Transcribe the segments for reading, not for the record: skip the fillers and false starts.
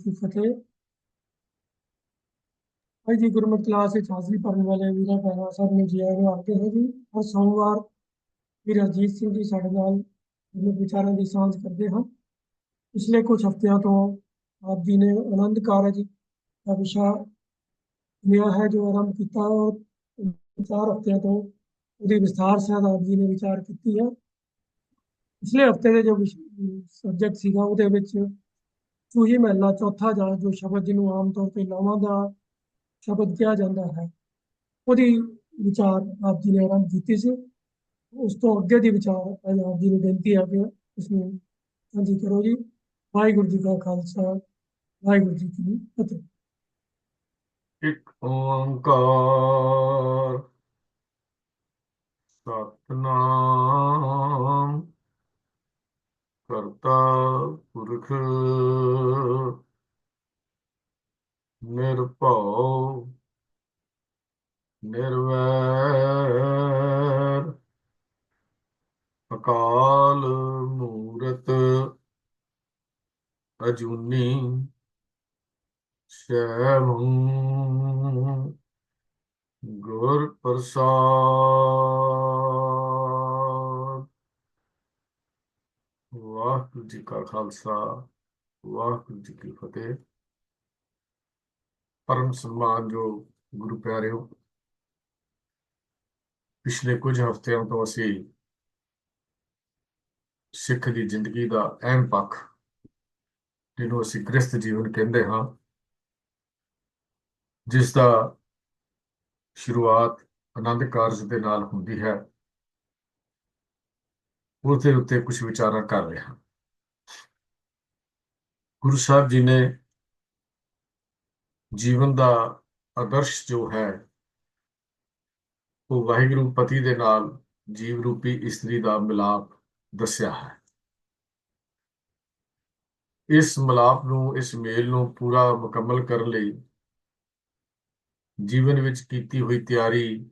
की फतेह। भाई जी गुरमत क्लास हाजिरी भरने वाले ਵੀਰਾਂ ਭੈਣਾਂ ਸਭ ਨੂੰ ਜੀ ਆਇਆਂ ਆਖਦੇ ਹਾਂ ਜੀ। ਹਰ ਸੋਮਵਾਰ ਵੀਰ ਅਜੀਤ ਸਿੰਘ ਜੀ ਸਾਡੇ ਨਾਲ ਗੁਰਮਤ ਵਿਚਾਰਾਂ ਦੀ ਸਾਂਝ ਕਰਦੇ ਹਨ। ਪਿਛਲੇ ਕੁਝ ਹਫ਼ਤਿਆਂ ਤੋਂ ਆਪ ਜੀ ਨੇ ਆਨੰਦ ਕਾਰਜ ਦਾ ਵਿਸ਼ਾ ਲਿਆ ਹੈ ਜੋ ਆਰੰਭ ਕੀਤਾ ਔਰ 4 ਹਫ਼ਤਿਆਂ ਤੋਂ ਉਹਦੀ ਵਿਸਥਾਰ ਸਹਿਤ ਆਪ ਜੀ ਨੇ ਵਿਚਾਰ ਕੀਤੀ ਹੈ। ਪਿਛਲੇ ਹਫ਼ਤੇ ਦੇ ਜੋ ਸਬਜੈਕਟ ਸੀਗਾ ਉਹਦੇ ਵਿੱਚ ਚੂਹੀ ਮਹਿਲਾ ਚੌਥਾ ਜਾਂ ਜੋ ਸ਼ਬਦ ਜਿਹਨੂੰ ਆਮ ਤੌਰ ਤੇ ਲਾਵਾਂ ਦਾ ਸ਼ਬਦ ਕਿਹਾ ਜਾਂਦਾ ਹੈ ਉਹਦੀ ਵਿਚਾਰ ਆਪ ਜੀ ਨੇ ਆਰੰਭ ਕੀਤੀ ਸੀ। ਉਸ ਤੋਂ ਅੱਗੇ ਦੀ ਵਿਚਾਰ ਅੱਜ ਆਪ ਜੀ ਨੂੰ ਬੇਨਤੀ ਹੈ ਕਿ ਉਸਨੂੰ ਸਾਂਝੀ ਕਰੋ ਜੀ। ਵਾਹਿਗੁਰੂ ਜੀ ਕਾ ਖਾਲਸਾ ਵਾਹਿਗੁਰੂ ਜੀ ਕੀ ਫਤਿਹ। ਇੱਕ ਓੰਕਾਰ ਸਤਨਾਮ ਕਰਤਾ ਪੁਰਖ ਨਿਰਭਉ ਨਿਰਵੈਰ ਅਕਾਲ ਮੂਰਤ ਅਜੂਨੀ ਸੈਭੰ ਗੁਰ ਪ੍ਰਸਾਦ। ਵਾਹਿਗੁਰੂ ਜੀ ਕਾ ਖਾਲਸਾ ਵਾਹਿਗੁਰੂ ਜੀ ਕੀ ਫਤਿਹ। ਪਰਮ ਸਨਮਾਨਯੋਗ ਗੁਰੂ ਪਿਆਰਿਓ, ਪਿਛਲੇ ਕੁਝ ਹਫ਼ਤਿਆਂ ਤੋਂ ਅਸੀਂ ਸਿੱਖ ਦੀ ਜ਼ਿੰਦਗੀ ਦਾ ਅਹਿਮ ਪੱਖ, ਜਿਹਨੂੰ ਅਸੀਂ ਗ੍ਰਸਥ ਜੀਵਨ ਕਹਿੰਦੇ ਹਾਂ, ਜਿਸ ਦਾ ਸ਼ੁਰੂਆਤ ਆਨੰਦ ਕਾਰਜ ਦੇ ਨਾਲ ਹੁੰਦੀ ਹੈ, ਉਹਦੇ ਉੱਤੇ ਕੁਝ ਵਿਚਾਰਾਂ ਕਰ ਰਹੇ ਹਾਂ। ਗੁਰੂ ਸਾਹਿਬ ਜੀ ਨੇ ਜੀਵਨ ਦਾ ਆਦਰਸ਼ ਜੋ ਹੈ ਉਹ ਵਾਹਿਗੁਰੂ ਪਤੀ ਦੇ ਨਾਲ ਜੀਵ ਰੂਪੀ ਇਸਤਰੀ ਦਾ ਮਿਲਾਪ ਦੱਸਿਆ ਹੈ। ਇਸ ਮਿਲਾਪ ਨੂੰ, ਇਸ ਮੇਲ ਨੂੰ ਪੂਰਾ ਮੁਕੰਮਲ ਕਰਨ ਲਈ ਜੀਵਨ ਵਿੱਚ ਕੀਤੀ ਹੋਈ ਤਿਆਰੀ,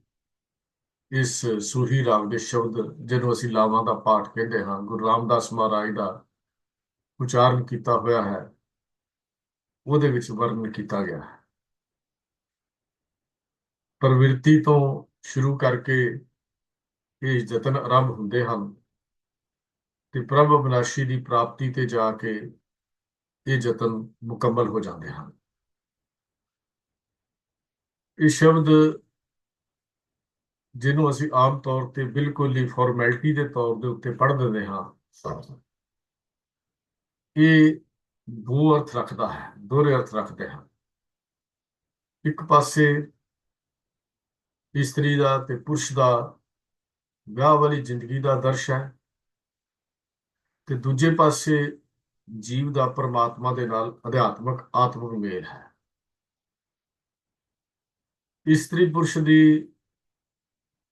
ਇਸ ਸੂਹੀ ਰਾਗ ਦੇ ਸ਼ਬਦ ਜਿਹਨੂੰ ਅਸੀਂ ਲਾਵਾਂ ਦਾ ਪਾਠ ਕਹਿੰਦੇ ਹਾਂ, ਗੁਰੂ ਰਾਮਦਾਸ ਮਹਾਰਾਜ ਦਾ ਉਚਾਰਨ ਕੀਤਾ ਹੋਇਆ ਹੈ, ਉਹਦੇ ਵਿੱਚ ਵਰਣਨ ਕੀਤਾ ਗਿਆ ਹੈ। ਪ੍ਰਵਿਰਤੀ ਤੋਂ ਸ਼ੁਰੂ ਕਰਕੇ ਇਹ ਯਤਨ ਆਰੰਭ ਹੁੰਦੇ ਹਨ ਤੇ ਪ੍ਰਭ ਅਬਿਨਾਸ਼ੀ ਦੀ ਪ੍ਰਾਪਤੀ ਤੇ ਜਾ ਕੇ ਇਹ ਯਤਨ ਮੁਕੰਮਲ ਹੋ ਜਾਂਦੇ ਹਨ। ਇਹ ਸ਼ਬਦ ਜਿਹਨੂੰ ਅਸੀਂ ਆਮ ਤੌਰ ਤੇ ਬਿਲਕੁਲ ਹੀ ਫਾਰਮੈਲਿਟੀ ਦੇ ਤੌਰ ਦੇ ਉੱਤੇ ਪੜ੍ਹ ਦਿੰਦੇ ਹਾਂ, ਇਹ ਦੋ ਅਰਥ ਰੱਖਦਾ ਹੈ, ਦੋਹਰੇ ਅਰਥ ਰੱਖਦੇ ਹਨ। ਇੱਕ ਪਾਸੇ ਇਸਤਰੀ ਦਾ ਤੇ ਪੁਰਸ਼ ਦਾ ਵਿਆਹ ਵਾਲੀ ਜ਼ਿੰਦਗੀ ਦਾ ਆਦਰਸ਼ ਹੈ, ਤੇ ਦੂਜੇ ਪਾਸੇ ਜੀਵ ਦਾ ਪਰਮਾਤਮਾ ਦੇ ਨਾਲ ਅਧਿਆਤਮਕ ਆਤਮਿਕ ਮੇਲ ਹੈ। ਇਸਤਰੀ ਪੁਰਸ਼ ਦੀ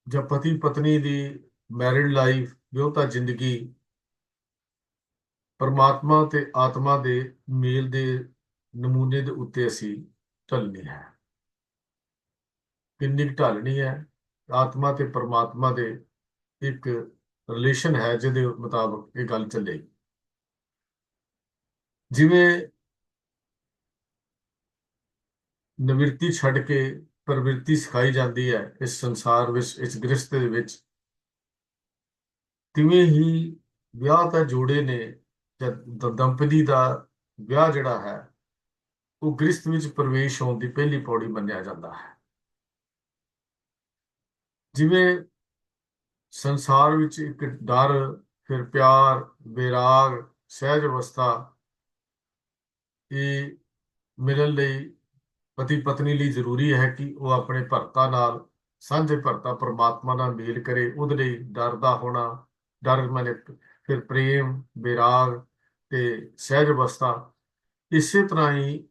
ਜਾਂ ਪਤੀ ਪਤਨੀ ਦੀ ਮੈਰਿਡ ਲਾਈਫ, ਵਿਆਹੁਤਾ ਜ਼ਿੰਦਗੀ ਪਰਮਾਤਮਾ ਤੇ ਆਤਮਾ ਦੇ ਮੇਲ ਦੇ ਨਮੂਨੇ ਦੇ ਉੱਤੇ ਅਸੀਂ ਢਲਣੀ ਹੈ। ਕਿੰਨੀ ਕੁ ਢਾਲਣੀ ਹੈ? ਆਤਮਾ ਤੇ ਪਰਮਾਤਮਾ ਦੇ ਇੱਕ ਰਿਲੇਸ਼ਨ ਹੈ ਜਿਹਦੇ ਮੁਤਾਬਕ ਇਹ ਗੱਲ ਚੱਲੇਗੀ। ਜਿਵੇਂ ਨਿਵਿਰਤੀ ਛੱਡ ਕੇ ਪ੍ਰਵਿਰਤੀ ਸਿਖਾਈ ਜਾਂਦੀ ਹੈ ਇਸ ਸੰਸਾਰ ਵਿੱਚ, ਇਸ ਗ੍ਰਸਤ ਦੇ ਵਿੱਚ, ਤਿਵੇਂ ਹੀ ਵਿਆਹ ਤਾਂ ਜੋੜੇ ਨੇ ਜਾਂ ਦੰਪਤੀ ਦਾ ਵਿਆਹ ਜਿਹੜਾ ਹੈ ਉਹ ਗ੍ਰਸਤ ਵਿੱਚ ਪ੍ਰਵੇਸ਼ ਹੋਣ ਦੀ ਪਹਿਲੀ ਪੌੜੀ ਮੰਨਿਆ ਜਾਂਦਾ ਹੈ। ਜਿਵੇਂ ਸੰਸਾਰ ਵਿੱਚ ਇੱਕ ਡਰ, ਫਿਰ ਪਿਆਰ, ਬੈਰਾਗ, ਸਹਿਜ ਅਵਸਥਾ, ਇਹ ਮਿਲਣ ਲਈ ਪਤੀ ਪਤਨੀ ਲਈ ਜ਼ਰੂਰੀ ਹੈ ਕਿ ਉਹ ਆਪਣੇ ਭਰਤਾ ਨਾਲ, ਸਾਂਝੇ ਭਰਤਾ ਪਰਮਾਤਮਾ ਨਾਲ ਮੇਲ ਕਰੇ। ਉਹਦੇ ਲਈ ਡਰ ਦਾ ਹੋਣਾ, ਡਰ ਮਨੇ ਫਿਰ ਪ੍ਰੇਮ, ਬੈਰਾਗ ਤੇ ਸਹਿਜ ਅਵਸਥਾ। ਇਸੇ ਤਰ੍ਹਾਂ ਹੀ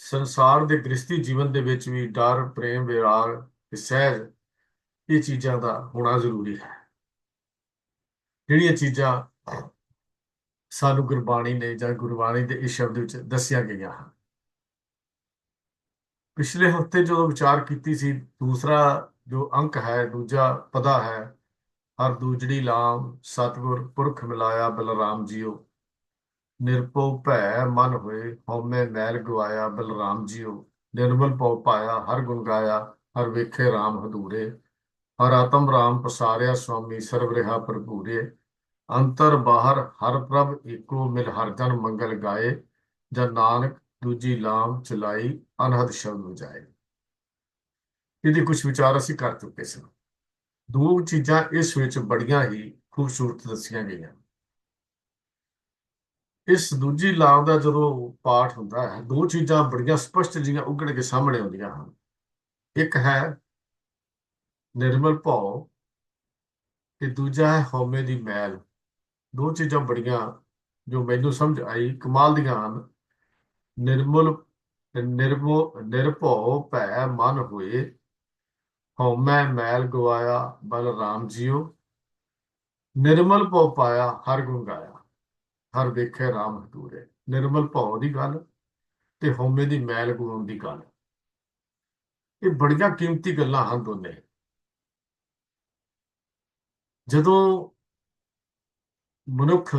ਸੰਸਾਰ ਦੇ ਗ੍ਰਸਤੀ ਜੀਵਨ ਦੇ ਵਿੱਚ ਵੀ ਡਰ, ਪ੍ਰੇਮ, ਬੈਰਾਗ ਤੇ ਸਹਿਜ, ਇਹ ਚੀਜ਼ਾਂ ਦਾ ਹੋਣਾ ਜ਼ਰੂਰੀ ਹੈ, ਜਿਹੜੀਆਂ ਚੀਜ਼ਾਂ ਸਾਨੂੰ ਗੁਰਬਾਣੀ ਨੇ ਜਾਂ ਗੁਰਬਾਣੀ ਦੇ ਇਸ ਸ਼ਬਦ ਵਿੱਚ ਦੱਸੀਆਂ ਗਈਆਂ ਹਨ। ਪਿਛਲੇ ਹਫ਼ਤੇ ਜਦੋਂ ਵਿਚਾਰ ਕੀਤੀ ਸੀ, ਦੂਸਰਾ ਜੋ ਅੰਕ ਹੈ, ਦੂਜਾ ਪਦਾ ਹੈ, ਹਰ ਦੂਜੜੀ ਲਾਮ ਸਤਿਗੁਰ ਪੁਰਖ ਮਿਲਾਇਆ ਬਲਰਾਮ ਜੀਓ। ਨਿਰਭਉ ਭੈ ਮਨ ਹੋਏ, ਹਉਮੈ ਮੈਲ ਗਵਾਇਆ ਬਲਰਾਮ ਜੀਓ। ਨਿਰਮਲ ਭਉ ਪਾਇਆ ਹਰ ਗੁਣ ਗਾਇਆ, ਹਰ ਵੇਖੇ RAM ਹਦੂਰੇ। ਹਰ ਆਤਮ ਰਾਮ ਪਸਾਰਿਆ ਸੁਆਮੀ, ਸਰਬ ਰਿਹਾ ਭਰਪੂਰੇ। ਅੰਤਰ ਬਾਹਰ ਹਰ ਪ੍ਰਭ ਏਕੋ, ਮਿਲ ਹਰ ਜਨ ਮੰਗਲ ਗਾਏ। ਜਨ ਨਾਨਕ ਦੂਜੀ ਲਾਮ ਚਲਾਈ, ਅਨਹਦ ਸ਼ਬਦ ਵਜਾਏ। ਇਹਦੇ ਕੁਝ ਵਿਚਾਰ ਅਸੀਂ ਕਰ ਚੁੱਕੇ ਸੀ। ਦੋ ਚੀਜ਼ਾਂ ਇਸ ਵਿੱਚ ਬੜੀਆਂ ਹੀ ਖੂਬਸੂਰਤ ਦੱਸੀਆਂ ਗਈਆਂ। ਇਸ ਦੂਜੀ ਲਾਮ ਦਾ ਜਦੋਂ ਪਾਠ ਹੁੰਦਾ ਹੈ, ਦੋ ਚੀਜ਼ਾਂ ਬੜੀਆਂ ਸਪਸ਼ਟ ਜਿਹੀਆਂ ਉੱਘੜ ਕੇ ਸਾਹਮਣੇ ਆਉਂਦੀਆਂ ਹਨ। ਇੱਕ ਹੈ ਨਿਰਮਲ ਭਉ ਤੇ ਦੂਜਾ ਹੈ ਹਉਮੈ ਦੀ ਮੈਲ। ਦੋ ਚੀਜ਼ਾਂ ਬੜੀਆਂ ਜੋ ਮੈਨੂੰ ਸਮਝ ਆਈ ਕਮਾਲ ਦੀਆਂ ਹਨ। ਨਿਰਮਲ ਨਿਰਭਉ ਭੈ ਮਨ ਹੋਏ, ਹਉਮੈ ਮੈਲ ਗਵਾਇਆ ਬਲਰਾਮ ਜੀਓ। ਨਿਰਮਲ ਭਉ ਪਾਇਆ ਹਰ ਗੁਣ ਗਾਇਆ, ਹਰ ਵੇਖੇ RAM ਹਦੂਰੇ। ਨਿਰਮਲ ਭਉ ਦੀ ਗੱਲ ਤੇ ਹਉਮੈ ਦੀ ਮੈਲ ਗਵਾਉਣ ਦੀ ਗੱਲ, ਇਹ ਬੜੀਆਂ ਕੀਮਤੀ ਗੱਲਾਂ ਹਨ ਦੋਨੇ। ਜਦੋਂ ਮਨੁੱਖ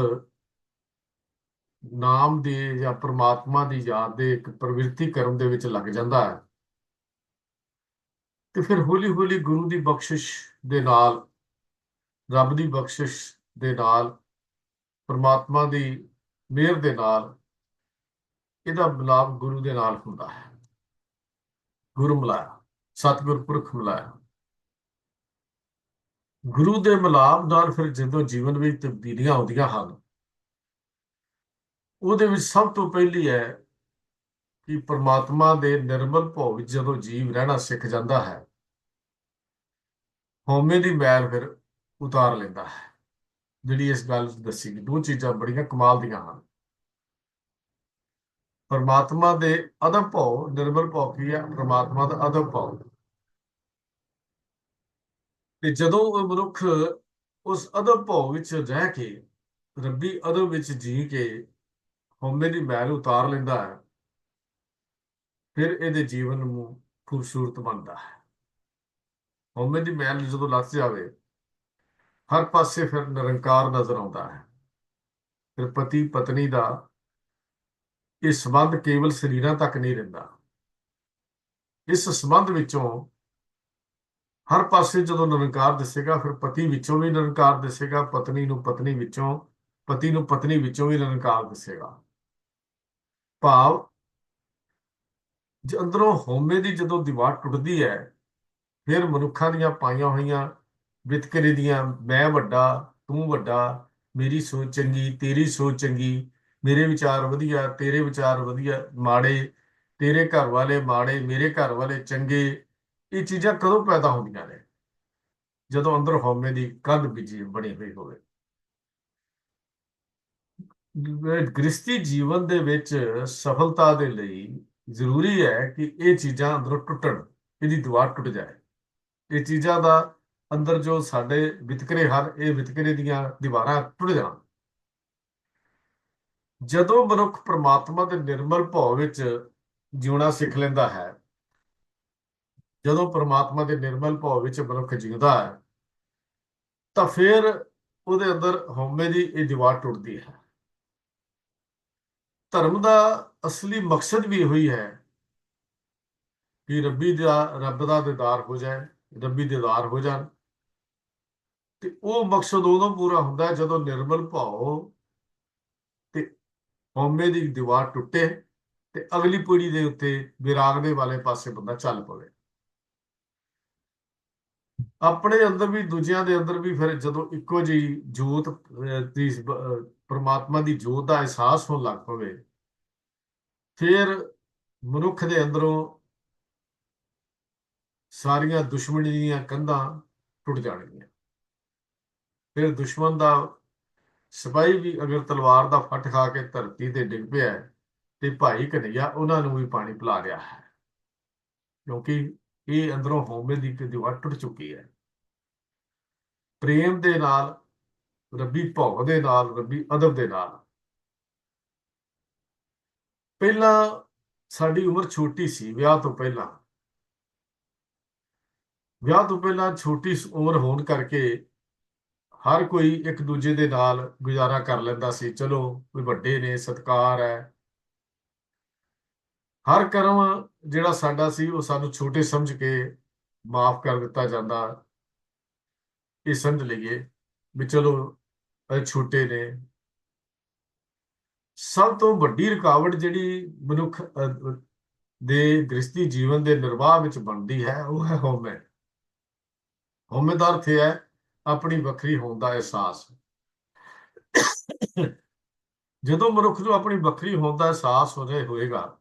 ਨਾਮ ਦੇ ਜਾਂ ਪ੍ਰਮਾਤਮਾ ਦੀ ਯਾਦ ਦੇ ਇੱਕ ਪ੍ਰਵਿਰਤੀ ਕਰਨ ਦੇ ਵਿੱਚ ਲੱਗ ਜਾਂਦਾ ਹੈ, ਤੇ ਫਿਰ ਹੌਲੀ ਹੌਲੀ ਗੁਰੂ ਦੀ ਬਖਸ਼ਿਸ਼ ਦੇ ਨਾਲ, ਰੱਬ ਦੀ ਬਖਸ਼ਿਸ਼ ਦੇ ਨਾਲ, ਪ੍ਰਮਾਤਮਾ ਦੀ ਮਿਹਰ ਦੇ ਨਾਲ ਇਹਦਾ ਮਿਲਾਪ ਗੁਰੂ ਦੇ ਨਾਲ ਹੁੰਦਾ ਹੈ। ਗੁਰੂ ਮਿਲਾਇਆ, ਸਤਿਗੁਰ ਪੁਰਖ ਮਿਲਾਇਆ। ਗੁਰੂ ਦੇ ਮਿਲਾਪ ਨਾਲ ਫਿਰ ਜਦੋਂ ਜੀਵਨ ਵਿੱਚ ਤਬਦੀਲੀਆਂ ਆਉਂਦੀਆਂ ਹਨ, ਉਹਦੇ ਵਿੱਚ ਸਭ ਤੋਂ ਪਹਿਲੀ ਹੈ ਕਿ ਪ੍ਰਮਾਤਮਾ ਦੇ ਨਿਰਮਲ ਭਉ ਵਿੱਚ ਜਦੋਂ ਜੀਵ ਰਹਿਣਾ ਸਿੱਖ ਜਾਂਦਾ ਹੈ, ਹਉਮੈ ਦੀ ਮੈਲ ਫਿਰ ਉਤਾਰ ਲੈਂਦਾ ਹੈ। ਜਿਹੜੀ ਇਸ ਗੱਲ ਦੱਸੀ ਗਈ, ਦੋ ਚੀਜ਼ਾਂ ਬੜੀਆਂ ਕਮਾਲ ਦੀਆਂ ਹਨ। ਪਰਮਾਤਮਾ ਦੇ ਅਦਬ ਭਉ, ਨਿਰਮਲ ਭਉ ਕੀ ਹੈ? ਪਰਮਾਤਮਾ ਦਾ ਅਦਬ ਭਉ। ਤੇ ਜਦੋਂ ਉਹ ਮਨੁੱਖ ਉਸ ਅਦਬ ਭਉ ਵਿੱਚ ਰਹਿ ਕੇ, ਰੱਬੀ ਅਦਬ ਵਿੱਚ ਜੀ ਕੇ ਹਉਮੈ ਦੀ ਮੈਲ ਉਤਾਰ ਲੈਂਦਾ ਹੈ, ਫਿਰ ਇਹਦੇ ਜੀਵਨ ਨੂੰ ਖੂਬਸੂਰਤ ਬਣਦਾ ਹੈ। ਹਉਮੈ ਦੀ ਮੈਲ ਜਦੋਂ ਲੱਥ ਜਾਵੇ, ਹਰ ਪਾਸੇ ਫਿਰ ਨਿਰੰਕਾਰ ਨਜ਼ਰ ਆਉਂਦਾ ਹੈ। ਫਿਰ ਪਤੀ ਪਤਨੀ ਦਾ ਇਹ ਸੰਬੰਧ ਕੇਵਲ ਸਰੀਰਾਂ ਤੱਕ ਨਹੀਂ ਰਹਿੰਦਾ। ਇਸ ਸੰਬੰਧ ਵਿੱਚੋਂ ਹਰ ਪਾਸੇ ਜਦੋਂ ਨਿਰੰਕਾਰ ਦਿਸੇਗਾ, ਫਿਰ ਪਤੀ ਵਿੱਚੋਂ ਵੀ ਨਿਰੰਕਾਰ ਦਿਸੇਗਾ, ਪਤਨੀ ਨੂੰ ਪਤਨੀ ਵਿੱਚੋਂ, ਪਤੀ ਨੂੰ ਪਤਨੀ ਵਿੱਚੋਂ ਵੀ ਨਿਰੰਕਾਰ ਦਿਸੇਗਾ। ਭਾਵ ਅੰਦਰੋਂ ਹਉਮੈ ਦੀ ਜਦੋਂ ਦੀਵਾਰ ਟੁੱਟਦੀ ਹੈ, ਫਿਰ ਮਨੁੱਖਾਂ ਦੀਆਂ ਪਾਈਆਂ ਹੋਈਆਂ ਵਿਤਕਰੇ ਦੀਆਂ, ਮੈਂ ਵੱਡਾ ਤੂੰ ਵੱਡਾ, ਮੇਰੀ ਸੋਚ ਚੰਗੀ ਤੇਰੀ ਸੋਚ ਚੰਗੀ, ਮੇਰੇ ਵਿਚਾਰ ਵਧੀਆ ਤੇਰੇ ਵਿਚਾਰ ਵਧੀਆ ਮਾੜੇ, ਤੇਰੇ ਘਰ ਵਾਲੇ ਮਾੜੇ ਮੇਰੇ ਘਰ ਵਾਲੇ ਚੰਗੇ, ਇਹ ਚੀਜ਼ਾਂ ਕਦੋਂ ਪੈਦਾ ਹੁੰਦੀਆਂ ਨੇ? ਜਦੋਂ ਅੰਦਰ ਹਉਮੈ ਦੀ ਕੰਧ ਬੀਜੀ ਬਣੀ ਹੋਈ ਹੋਵੇ। ਗ੍ਰਸਤੀ ਜੀਵਨ ਦੇ ਵਿੱਚ ਸਫਲਤਾ ਦੇ ਲਈ ਜ਼ਰੂਰੀ ਹੈ ਕਿ ਇਹ ਚੀਜ਼ਾਂ ਅੰਦਰੋਂ ਟੁੱਟਣ, ਇਹਦੀ ਦੀਵਾਰ ਟੁੱਟ ਜਾਏ। ਇਹ ਚੀਜ਼ਾਂ ਦਾ ਅੰਦਰ ਜੋ ਸਾਡੇ ਵਿਤਕਰੇ ਹਨ, ਇਹ ਵਿਤਕਰੇ ਦੀਆਂ ਦੀਵਾਰਾਂ ਟੁੱਟ ਜਾਣ। ਜਦੋਂ ਮਨੁੱਖ ਪ੍ਰਮਾਤਮਾ ਦੇ ਨਿਰਮਲ ਭਉ ਵਿੱਚ ਜਿਉਣਾ ਸਿੱਖ ਲੈਂਦਾ ਹੈ, ਜਦੋਂ ਪ੍ਰਮਾਤਮਾ ਦੇ ਨਿਰਮਲ ਭਉ ਵਿੱਚ ਮਨੁੱਖ ਜਿਉਂਦਾ ਹੈ, ਤਾਂ ਫਿਰ ਉਹਦੇ ਅੰਦਰ ਹਉਮੈ ਦੀ ਇਹ ਦੀਵਾਰ ਟੁੱਟਦੀ ਹੈ। ਧਰਮ ਦਾ ਅਸਲੀ ਮਕਸਦ ਵੀ ਇਹੋ ਹੀ ਹੈ ਕਿ ਰੱਬ ਦਾ ਦੀਦਾਰ ਹੋ ਜਾਏ, ਰੱਬੀ ਦੀਦਾਰ ਹੋ ਜਾਣ। ਤੇ ਉਹ ਮਕਸਦ ਉਦੋਂ ਪੂਰਾ ਹੁੰਦਾ ਹੈ ਜਦੋਂ ਨਿਰਮਲ ਭਉ ਤੇ ਹਉਮੈ ਦੀ ਦੀਵਾਰ ਟੁੱਟੇ ਤੇ ਅਗਲੀ ਪੀੜ੍ਹੀ ਦੇ ਉੱਤੇ ਵਿਰਾਗਦੇ ਵਾਲੇ ਪਾਸੇ ਬੰਦਾ ਚੱਲ ਪਵੇ। ਆਪਣੇ ਅੰਦਰ ਵੀ ਦੂਜਿਆਂ ਦੇ ਅੰਦਰ ਵੀ ਫਿਰ ਜਦੋਂ ਇੱਕੋ ਜਿਹੀ ਜੋਤ ਦੀ ਪ੍ਰਮਾਤਮਾ ਦੀ ਜੋਤ ਦਾ ਅਹਿਸਾਸ ਹੋਣ ਲੱਗ ਪਵੇ, ਫਿਰ ਮਨੁੱਖ ਦੇ ਅੰਦਰੋਂ ਸਾਰੀਆਂ ਦੁਸ਼ਮਣੀ ਦੀਆਂ ਕੰਧਾਂ ਟੁੱਟ ਜਾਣਗੀਆਂ। ਫਿਰ ਦੁਸ਼ਮਣ ਦਾ ਸਿਪਾਹੀ ਵੀ ਅਗਰ ਤਲਵਾਰ ਦਾ ਫੱਟ ਖਾ ਕੇ ਧਰਤੀ ਤੇ ਡਿੱਗ ਪਿਆ ਹੈ, ਤੇ ਭਾਈ ਕਨ੍ਹਈਆ ਉਹਨਾਂ ਨੂੰ ਵੀ ਪਾਣੀ ਪਿਲਾ ਰਿਹਾ ਹੈ, ਕਿਉਂਕਿ ਇਹ ਅੰਦਰੋਂ ਹਉਮੈ ਦੀ ਦੀਵਾਰ ਟੁੱਟ ਚੁੱਕੀ ਹੈ। ਪ੍ਰੇਮ ਦੇ ਨਾਲ, ਰੱਬੀ ਭਉ ਦੇ ਨਾਲ, ਰੱਬੀ ਅਦਬ ਦੇ ਨਾਲ। ਪਹਿਲਾਂ ਸਾਡੀ ਉਮਰ ਛੋਟੀ ਸੀ, ਵਿਆਹ ਤੋਂ ਪਹਿਲਾਂ ਛੋਟੀ ਉਮਰ ਹੋਣ ਕਰਕੇ ਹਰ ਕੋਈ ਇੱਕ ਦੂਜੇ ਦੇ ਨਾਲ ਗੁਜ਼ਾਰਾ ਕਰ ਲੈਂਦਾ ਸੀ। ਚਲੋ ਕੋਈ ਵੱਡੇ ਨੇ, ਸਤਿਕਾਰ ਹੈ। ਹਰ ਕਰਮ ਜਿਹੜਾ ਸਾਡਾ ਸੀ ਉਹ ਸਾਨੂੰ ਛੋਟੇ ਸਮਝ ਕੇ ਮਾਫ ਕਰ ਦਿੱਤਾ ਜਾਂਦਾ। ਇਹ ਸਮਝ ਲਈਏ ਵੀ ਚਲੋ ਇਹ ਛੋਟੇ ਨੇ। ਸਭ ਤੋਂ ਵੱਡੀ ਰੁਕਾਵਟ ਜਿਹੜੀ ਮਨੁੱਖ ਦੇ ਗ੍ਰਸਤੀ ਜੀਵਨ ਦੇ ਨਿਰਵਾਹ ਵਿੱਚ ਬਣਦੀ ਹੈ ਉਹ ਹੈ ਹਉਮੈ। ਹਉਮੈ ਦਾ ਅਰਥ ਹੈ ਆਪਣੀ ਵੱਖਰੀ ਹੋਣ ਦਾ ਅਹਿਸਾਸ। ਜਦੋਂ ਮਨੁੱਖ ਨੂੰ ਆਪਣੀ ਵੱਖਰੀ ਹੋਣ ਦਾ ਅਹਿਸਾਸ ਹੋਏਗਾ,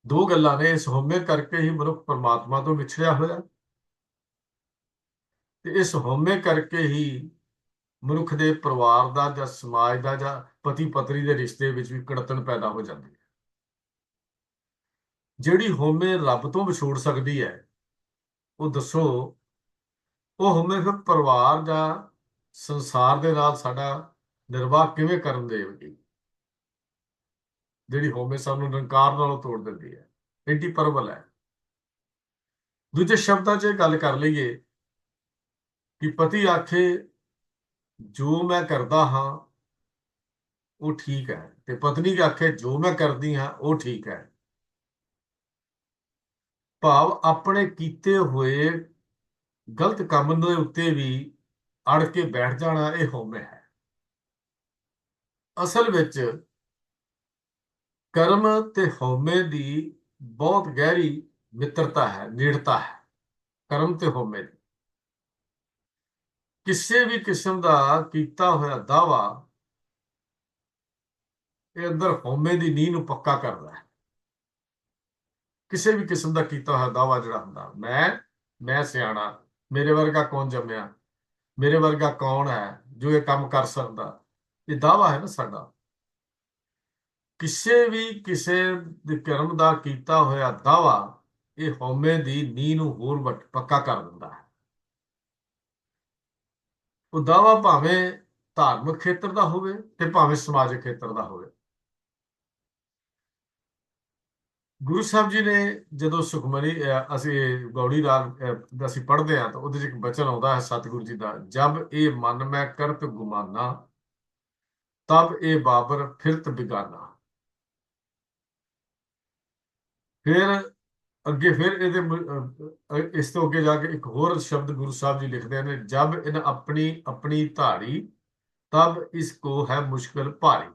ਦੋ ਗੱਲਾਂ ਨੇ। ਇਸ ਹਉਮੈ ਕਰਕੇ ਹੀ ਮਨੁੱਖ ਪਰਮਾਤਮਾ ਤੋਂ ਵਿਛੜਿਆ ਹੋਇਆ, ਤੇ ਇਸ ਹਉਮੈ ਕਰਕੇ ਹੀ ਮਨੁੱਖ ਦੇ ਪਰਿਵਾਰ ਦਾ ਜਾਂ ਸਮਾਜ ਦਾ ਜਾਂ ਪਤੀ ਪਤਨੀ ਦੇ ਰਿਸ਼ਤੇ ਵਿੱਚ ਵੀ ਕੜਤਣ ਪੈਦਾ ਹੋ ਜਾਂਦੀ ਹੈ। ਜਿਹੜੀ ਹਉਮੈ ਰੱਬ ਤੋਂ ਵਿਛੋੜ ਸਕਦੀ ਹੈ, ਉਹ ਦੱਸੋ ਉਹ ਹਉਮੈ ਫਿਰ ਪਰਿਵਾਰ ਜਾਂ ਸੰਸਾਰ ਦੇ ਨਾਲ ਸਾਡਾ ਨਿਰਵਾਹ ਕਿਵੇਂ ਕਰਨ ਦੇਵੇਗੀ? ਜਿਹੜੀ ਹਉਮੈ ਸਾਨੂੰ ਨਿਰੰਕਾਰ ਨਾਲੋਂ ਤੋੜ ਦਿੰਦੀ ਹੈ, ਐਂਟੀ ਪਰਬਲ ਹੈ। ਦੂਜੇ ਸ਼ਬਦਾਂ 'ਚ ਇਹ ਗੱਲ ਕਰ ਲਈਏ ਕਿ ਪਤੀ ਆਖੇ ਜੋ ਮੈਂ ਕਰਦਾ ਹਾਂ ਉਹ ਠੀਕ ਹੈ, ਤੇ ਪਤਨੀ ਆਖੇ ਜੋ ਮੈਂ ਕਰਦੀ ਹਾਂ ਉਹ ਠੀਕ ਹੈ। ਭਾਵ ਆਪਣੇ ਕੀਤੇ ਹੋਏ ਗਲਤ ਕੰਮ ਦੇ ਉੱਤੇ ਵੀ ਅੜ ਕੇ ਬੈਠ ਜਾਣਾ, ਇਹ ਹਉਮੈ ਹੈ। ਅਸਲ ਵਿੱਚ ਕਰਮ ਤੇ ਹਉਮੈ ਦੀ ਬਹੁਤ ਗਹਿਰੀ ਮਿੱਤਰਤਾ ਹੈ, ਨੇੜਤਾ ਹੈ ਕਰਮ ਤੇ ਹਉਮੈ ਦੀ। ਕਿਸੇ ਵੀ ਕਿਸਮ ਦਾ ਕੀਤਾ ਹੋਇਆ ਦਾਵਾ ਇਹ ਅੰਦਰ ਹਉਮੈ ਦੀ ਨੀਂਹ ਨੂੰ ਪੱਕਾ ਕਰਦਾ ਹੈ। ਕਿਸੇ ਵੀ ਕਿਸਮ ਦਾ ਕੀਤਾ ਹੋਇਆ ਦਾਵਾ ਜਿਹੜਾ ਹੁੰਦਾ, ਮੈਂ ਸਿਆਣਾ, ਮੇਰੇ ਵਰਗਾ ਕੌਣ ਜੰਮਿਆ, ਮੇਰੇ ਵਰਗਾ ਕੌਣ ਹੈ ਜੋ ਇਹ ਕੰਮ ਕਰ ਸਕਦਾ, ਇਹ ਦਾਵਾ ਹੈ ਨਾ ਸਾਡਾ। ਕਿਸੇ ਦੇ ਕਰਮ ਦਾ ਕੀਤਾ ਹੋਇਆ ਦਾਵਾ ਇਹ ਹਉਮੈ ਦੀ ਨੀਂਹ ਨੂੰ ਹੋਰ ਪੱਕਾ ਕਰ ਦਿੰਦਾ ਹੈ। ਉਹ ਦਾਵਾ ਭਾਵੇਂ ਧਾਰਮਿਕ ਖੇਤਰ ਦਾ ਹੋਵੇ ਤੇ ਭਾਵੇਂ ਸਮਾਜਿਕ ਖੇਤਰ ਦਾ ਹੋਵੇ। ਗੁਰੂ ਸਾਹਿਬ ਜੀ ਨੇ ਜਦੋਂ ਸੁਖਮਨੀ ਅਸੀਂ ਗੌੜੀ ਰਾਗ ਅਸੀਂ ਪੜ੍ਹਦੇ ਹਾਂ ਤਾਂ ਉਹਦੇ 'ਚ ਇੱਕ ਬਚਨ ਆਉਂਦਾ ਹੈ ਸਤਿਗੁਰੂ ਜੀ ਦਾ, ਜਬ ਇਹ ਮਨ ਮੈਂ ਕਰਤ ਗੁਮਾਨਾ, ਤਬ ਇਹ ਬਾਬਰ ਫਿਰਤ ਬਿਗਾਨਾ। ਫਿਰ ਅੱਗੇ ਫਿਰ ਇਸ ਤੋਂ ਅੱਗੇ ਜਾ ਕੇ ਇੱਕ ਹੋਰ ਸ਼ਬਦ ਗੁਰੂ ਸਾਹਿਬ ਜੀ ਲਿਖਦੇ ਨੇ, ਜਬ ਇਨ ਆਪਣੀ ਆਪਣੀ ਧਾਰੀ, ਤਬ ਇਸ ਕੋ ਹੈ ਮੁਸ਼ਕਿਲ ਭਾਰੀ।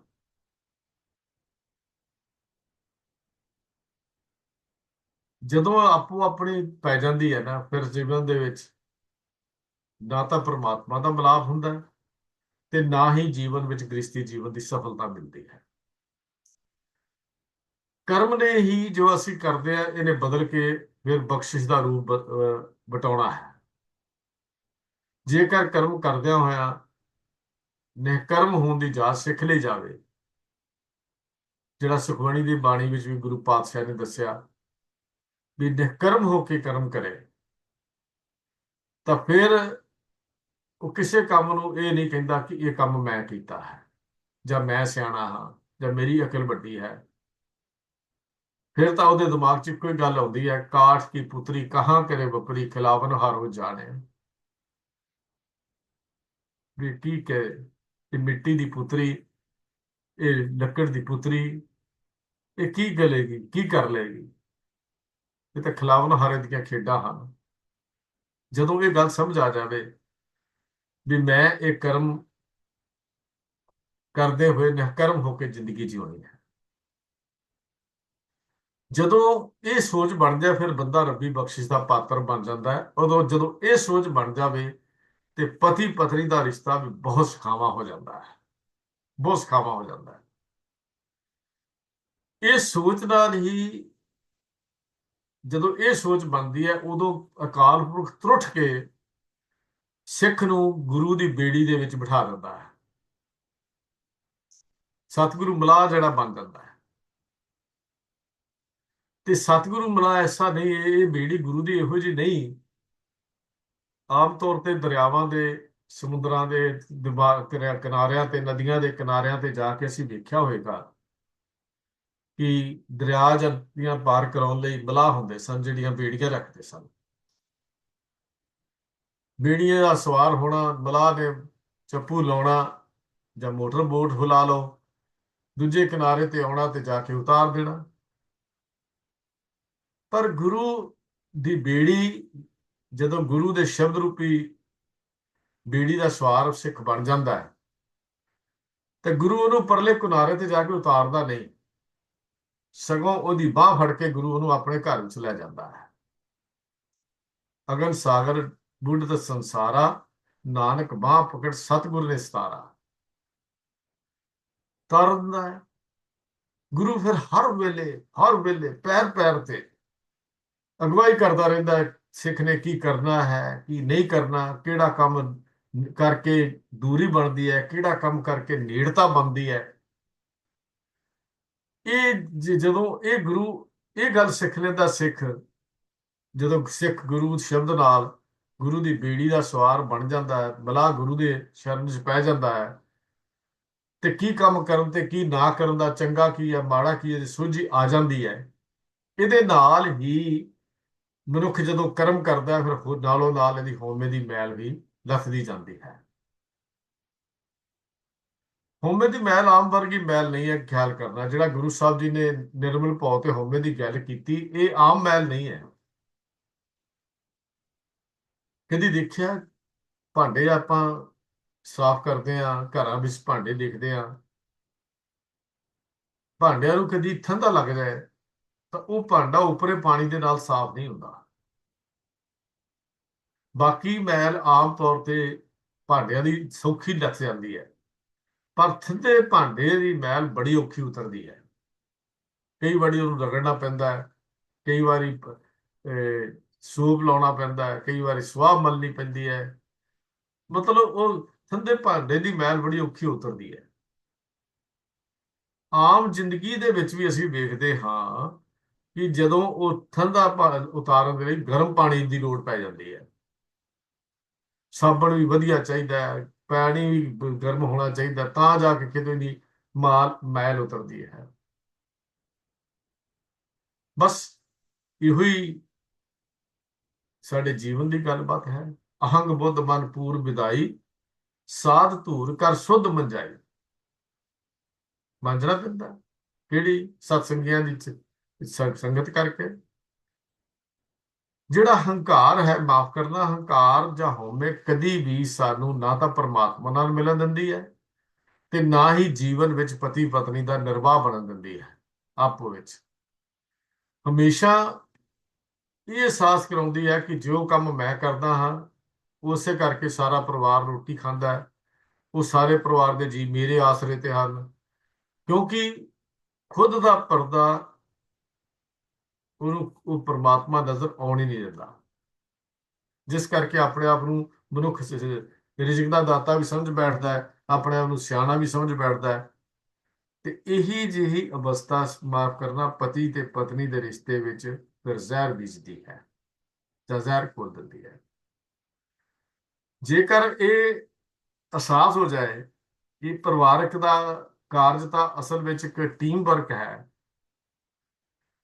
ਜਦੋਂ ਆਪੋ ਆਪਣੀ ਪੈ ਜਾਂਦੀ ਹੈ ਨਾ, ਫਿਰ ਜੀਵਨ ਦੇ ਵਿੱਚ ਨਾ ਤਾਂ ਪਰਮਾਤਮਾ ਦਾ ਮਿਲਾਪ ਹੁੰਦਾ ਹੈ ਤੇ ਨਾ ਹੀ ਜੀਵਨ ਵਿੱਚ ਗ੍ਰਸਤੀ ਜੀਵਨ ਦੀ ਸਫਲਤਾ ਮਿਲਦੀ ਹੈ। ਕਰਮ ਨੇ ਹੀ ਜੋ ਅਸੀਂ ਕਰਦੇ ਆ ਇਹਨੇ ਬਦਲ ਕੇ ਫਿਰ ਬਖਸ਼ਿਸ਼ ਦਾ ਰੂਪ ਵਟਾਉਣਾ ਹੈ। ਜੇਕਰ ਕਰਮ ਕਰਦਿਆਂ ਹੋਇਆ ਨਿਹਕਰਮ ਹੋਣ ਦੀ ਜਾਚ ਸਿੱਖ ਲਈ ਜਾਵੇ, ਜਿਹੜਾ ਸੁਖਮਣੀ ਦੀ ਬਾਣੀ ਵਿੱਚ ਵੀ ਗੁਰੂ ਪਾਤਸ਼ਾਹ ਨੇ ਦੱਸਿਆ ਵੀ ਨਿਹਕਰਮ ਹੋ ਕੇ ਕਰਮ ਕਰੇ, ਤਾਂ ਫਿਰ ਉਹ ਕਿਸੇ ਕੰਮ ਨੂੰ ਇਹ ਨਹੀਂ ਕਹਿੰਦਾ ਕਿ ਇਹ ਕੰਮ ਮੈਂ ਕੀਤਾ ਹੈ ਜਾਂ ਮੈਂ ਸਿਆਣਾ ਹਾਂ ਜਾਂ ਮੇਰੀ ਅਕਲ ਵੱਡੀ ਹੈ। ਫਿਰ ਤਾਂ ਉਹਦੇ ਦਿਮਾਗ 'ਚ ਇੱਕੋ ਹੀ ਗੱਲ ਆਉਂਦੀ ਹੈ, ਕਾਠ ਕੀ ਪੁਤਰੀ ਕਹਾਂ ਕਰੇ ਵਪਰੀ, ਖਿਲਾਵਨ ਹਾਰੋ ਜਾਣੇ। ਵੀ ਕੀ ਕਹੇ ਕਿ ਮਿੱਟੀ ਦੀ ਪੁਤਰੀ, ਇਹ ਲੱਕੜ ਦੀ ਪੁਤਰੀ, ਇਹ ਕੀ ਗਲੇਗੀ, ਕੀ ਕਰ ਲਏਗੀ? ਇਹ ਤਾਂ ਖਿਲਾਵਨ ਹਾਰੇ ਦੀਆਂ ਖੇਡਾਂ ਹਨ। ਜਦੋਂ ਇਹ ਗੱਲ ਸਮਝ ਆ ਜਾਵੇ ਵੀ ਮੈਂ ਇਹ ਕਰਮ ਕਰਦੇ ਹੋਏ ਨਿਹਕਰਮ ਹੋ ਕੇ ਜ਼ਿੰਦਗੀ ਜਿਉਣੀ ਹੈ, ਜਦੋਂ ਇਹ ਸੋਚ ਬਣ ਜਾਏ ਫਿਰ ਬੰਦਾ ਰੱਬੀ ਬਖਸ਼ਿਸ਼ ਦਾ ਪਾਤਰ ਬਣ ਜਾਂਦਾ ਹੈ। ਉਦੋਂ ਜਦੋਂ ਇਹ ਸੋਚ ਬਣ ਜਾਵੇ ਤੇ ਪਤੀ ਪਤਨੀ ਦਾ ਰਿਸ਼ਤਾ ਵੀ ਬਹੁਤ ਸੁਖਾਵਾਂ ਹੋ ਜਾਂਦਾ ਹੈ, ਬਹੁਤ ਸੁਖਾਵਾਂ ਹੋ ਜਾਂਦਾ ਹੈ। ਇਹ ਸੋਚ ਨਾਲ ਹੀ ਜਦੋਂ ਇਹ ਸੋਚ ਬਣਦੀ ਹੈ, ਉਦੋਂ ਅਕਾਲ ਪੁਰਖ ਤਰੁੱਠ ਕੇ ਸਿੱਖ ਨੂੰ ਗੁਰੂ ਦੀ ਬੇੜੀ ਦੇ ਵਿੱਚ ਬਿਠਾ ਦਿੰਦਾ ਹੈ। ਸਤਿਗੁਰੂ ਮਲਾਹ ਜਿਹੜਾ ਬਣ ਜਾਂਦਾ ਹੈ। ਤੇ ਸਤਿਗੁਰੂ ਮਲਾਹ ਐਸਾ ਨਹੀਂ, ਇਹ ਬੇੜੀ ਗੁਰੂ ਦੀ ਇਹੋ ਜਿਹੀ ਨਹੀਂ। ਆਮ ਤੌਰ ਤੇ ਦਰਿਆਵਾਂ ਦੇ, ਸਮੁੰਦਰਾਂ ਦੇ ਕਿਨਾਰਿਆਂ ਤੇ, ਨਦੀਆਂ ਦੇ ਕਿਨਾਰਿਆਂ ਤੇ ਜਾ ਕੇ ਅਸੀਂ ਵੇਖਿਆ ਹੋਵੇਗਾ ਕਿ ਦਰਿਆ ਦੀਆਂ ਪਾਰ ਕਰਾਉਣ ਲਈ ਮਲਾਹ ਹੁੰਦੇ ਸਨ, ਜਿਹੜੀਆਂ ਬੇੜੀਆਂ ਰੱਖਦੇ ਸਨ। ਬੇੜੀਏ ਦਾ ਸਵਾਰ ਹੋਣਾ, ਮਲਾਹ ਨੇ ਚੱਪੂ ਲਾਉਣਾ ਜਾਂ ਮੋਟਰ ਬੋਟ ਹੁਲਾ ਲਓ, ਦੂਜੇ ਕਿਨਾਰੇ ਤੇ ਆਉਣਾ ਤੇ ਜਾ ਕੇ ਉਤਾਰ ਦੇਣਾ। ਪਰ ਗੁਰੂ ਦੀ ਬੇੜੀ, ਜਦੋਂ ਗੁਰੂ ਦੇ ਸ਼ਬਦ ਰੂਪੀ ਬੇੜੀ ਦਾ ਸਵਾਰ ਸਿੱਖ ਬਣ ਜਾਂਦਾ ਹੈ, ਤੇ ਗੁਰੂ ਉਹਨੂੰ ਪਰਲੇ ਕਿਨਾਰੇ ਤੇ ਜਾ ਕੇ ਉਤਾਰਦਾ ਨਹੀਂ, ਸਗੋਂ ਉਹਦੀ ਬਾਹ ਫੜ ਕੇ ਗੁਰੂ ਉਹਨੂੰ ਆਪਣੇ ਘਰ ਵਿੱਚ ਲੈ ਜਾਂਦਾ ਹੈ। ਅਗਨ ਸਾਗਰ ਬੁੱਢ ਸੰਸਾਰਾ, ਨਾਨਕ ਬਾਹ ਪਕੜ ਸਤਿਗੁਰ ਨੇ ਸਤਾਰਾ। ਤਾਰ ਦਿੰਦਾ ਹੈ ਗੁਰੂ। ਫਿਰ ਹਰ ਵੇਲੇ ਪੈਰ ਪੈਰ ਤੇ ਅਗਵਾਈ ਕਰਦਾ ਰਹਿੰਦਾ ਹੈ, ਸਿੱਖ ਨੇ ਕੀ ਕਰਨਾ ਹੈ, ਕੀ ਨਹੀਂ ਕਰਨਾ, ਕਿਹੜਾ ਕੰਮ ਕਰਕੇ ਦੂਰੀ ਬਣਦੀ ਹੈ, ਕਿਹੜਾ ਕੰਮ ਕਰਕੇ ਨੇੜਤਾ ਬਣਦੀ ਹੈ। ਇਹ ਜਦੋਂ ਇਹ ਗੁਰੂ ਇਹ ਗੱਲ ਸਿੱਖ ਲੈਂਦਾ ਸਿੱਖ, ਜਦੋਂ ਸਿੱਖ ਗੁਰੂ ਸ਼ਬਦ ਨਾਲ ਗੁਰੂ ਦੀ ਬੇੜੀ ਦਾ ਸਵਾਰ ਬਣ ਜਾਂਦਾ ਹੈ, ਮਲਾਹ ਗੁਰੂ ਦੇ ਸ਼ਰਨ 'ਚ ਪੈ ਜਾਂਦਾ ਹੈ, ਤੇ ਕੀ ਕੰਮ ਕਰਨ ਤੇ ਕੀ ਨਾ ਕਰਨ ਦਾ, ਚੰਗਾ ਕੀ ਹੈ ਮਾੜਾ ਕੀ ਹੈ, ਸੂਝੀ ਆ ਜਾਂਦੀ ਹੈ। ਇਹਦੇ ਨਾਲ ਹੀ ਮਨੁੱਖ ਜਦੋਂ ਕਰਮ ਕਰਦਾ ਹੈ, ਫਿਰ ਨਾਲੋਂ ਨਾਲ ਇਹਦੀ ਹਉਮੈ ਦੀ ਮੈਲ ਵੀ ਲੱਥਦੀ ਜਾਂਦੀ ਹੈ। ਹਉਮੈ ਦੀ ਮੈਲ ਆਮ ਵਰਗੀ ਮੈਲ ਨਹੀਂ ਹੈ। ਖਿਆਲ ਕਰਨਾ, ਜਿਹੜਾ ਗੁਰੂ ਸਾਹਿਬ ਜੀ ਨੇ ਨਿਰਮਲ ਭਾਉ ਤੇ ਹਉਮੈ ਦੀ ਗੱਲ ਕੀਤੀ, ਇਹ ਆਮ ਮੈਲ ਨਹੀਂ ਹੈ। ਕਦੀ ਦੇਖਿਆ ਭਾਂਡੇ ਆਪਾਂ ਸਾਫ਼ ਕਰਦੇ ਆ, ਘਰਾਂ ਵਿੱਚ ਭਾਂਡੇ ਦੇਖਦੇ ਆ, ਭਾਂਡਿਆਂ ਨੂੰ ਕਦੀ ਠੰਡਾ ਲੱਗ ਜਾਏ ਤਾਂ ਉਹ ਭਾਂਡਾ ਉੱਪਰੇ ਪਾਣੀ ਦੇ ਨਾਲ ਸਾਫ਼ ਨਹੀਂ ਹੁੰਦਾ। ਬਾਕੀ ਮੈਲ ਆਮ ਤੌਰ ਤੇ ਭਾਂਡਿਆਂ ਦੀ ਸੌਖੀ ਲੱਥ ਜਾਂਦੀ ਹੈ, ਪਰ ਠੰਡੇ ਭਾਂਡੇ ਦੀ ਮੈਲ ਬੜੀ ਔਖੀ ਉਤਰਦੀ ਹੈ। ਕਈ ਵਾਰੀ ਉਹਨੂੰ ਰਗੜਨਾ ਪੈਂਦਾ ਹੈ, ਕਈ ਵਾਰੀ ਸੂਪ ਲਾਉਣਾ ਪੈਂਦਾ ਹੈ, ਕਈ ਵਾਰੀ ਸੁਆਹ ਮਲਣੀ ਪੈਂਦੀ ਹੈ। ਮਤਲਬ ਉਹ ਠੰਡੇ ਭਾਂਡੇ ਦੀ ਮੈਲ ਬੜੀ ਔਖੀ ਉਤਰਦੀ ਹੈ। ਆਮ ਜ਼ਿੰਦਗੀ ਦੇ ਵਿੱਚ ਵੀ ਅਸੀਂ ਵੇਖਦੇ ਹਾਂ ਕਿ ਜਦੋਂ ਉਹ ਠੰਡਾ ਉਤਾਰਨ ਦੇ ਲਈ ਗਰਮ ਪਾਣੀ ਦੀ ਲੋੜ ਪੈ ਜਾਂਦੀ ਹੈ। ਸਾਬਣ ਵੀ ਵਧੀਆ ਚਾਹੀਦਾ ਹੈ, ਪਾਣੀ ਵੀ ਗਰਮ ਹੋਣਾ ਚਾਹੀਦਾ, ਤਾਂ ਜਾ ਕੇ ਕਿਤੇ ਦੀ ਮੈਲ ਉਤਰਦੀ ਹੈ। ਬਸ ਇਹੋ ਹੀ ਸਾਡੇ ਜੀਵਨ ਦੀ ਗੱਲਬਾਤ ਹੈ। ਅਹੰਗ ਬੁੱਧ ਮਨ ਪੂਰ ਵਿਦਾਈ, ਸਾਧ ਧੂਰ ਕਰ ਸੁਧ ਮੰਜਾਈ। ਮੰਜਣਾ ਪੈਂਦਾ ਕਿਹੜੀ ਸਤਸੰਗੀਆਂ ਦੀ ਸੰਗਤ ਕਰਕੇ। ਜਿਹੜਾ ਹੰਕਾਰ ਹੈ, ਮਾਫ ਕਰਨਾ, ਹੰਕਾਰ ਜਾਂ ਹਉਮੈ ਕਦੀ ਵੀ ਸਾਨੂੰ ਨਾ ਤਾਂ ਪਰਮਾਤਮਾ ਨਾਲ ਮਿਲਣ ਦਿੰਦੀ ਹੈ, ਤੇ ਨਾ ਹੀ ਜੀਵਨ ਵਿੱਚ ਪਤੀ ਪਤਨੀ ਦਾ ਨਿਰਵਾਹ ਬਣਨ ਦਿੰਦੀ ਹੈ। ਆਪੋ ਵਿੱਚ ਹਮੇਸ਼ਾ ਇਹ ਅਹਿਸਾਸ ਕਰਾਉਂਦੀ ਹੈ ਕਿ ਜੋ ਕੰਮ ਮੈਂ ਕਰਦਾ ਹਾਂ, ਉਸੇ ਕਰਕੇ ਸਾਰਾ ਪਰਿਵਾਰ ਰੋਟੀ ਖਾਂਦਾ ਹੈ, ਉਹ ਸਾਰੇ ਪਰਿਵਾਰ ਦੇ ਜੀ ਮੇਰੇ ਆਸਰੇ ਤੇ ਹਨ, ਕਿਉਂਕਿ ਖੁਦ ਦਾ ਪਰਦਾ ਉਹਨੂੰ ਉਹ ਪਰਮਾਤਮਾ ਨਜ਼ਰ ਆਉਣ ਹੀ ਨਹੀਂ ਦਿੰਦਾ। ਜਿਸ ਕਰਕੇ ਆਪਣੇ ਆਪ ਨੂੰ ਮਨੁੱਖ ਰਿਜ਼ਕ ਦਾ ਦਾਤਾ ਵੀ ਸਮਝ ਬੈਠਦਾ ਹੈ, ਆਪਣੇ ਆਪ ਨੂੰ ਸਿਆਣਾ ਵੀ ਸਮਝ ਬੈਠਦਾ ਹੈ। ਤੇ ਇਹੀ ਜਿਹੀ ਅਵਸਥਾ, ਮਾਫ ਕਰਨਾ, ਪਤੀ ਤੇ ਪਤਨੀ ਦੇ ਰਿਸ਼ਤੇ ਵਿੱਚ ਫਿਰ ਜ਼ਹਿਰ ਬੀਜਦੀ ਹੈ ਜਾਂ ਜ਼ਹਿਰ ਘੋਲ ਦਿੰਦੀ ਹੈ। ਜੇਕਰ ਇਹ ਅਹਿਸਾਸ ਹੋ ਜਾਏ ਕਿ ਪਰਿਵਾਰਕ ਦਾ ਕਾਰਜ ਤਾਂ ਅਸਲ ਵਿੱਚ ਇੱਕ ਟੀਮ ਵਰਕ ਹੈ,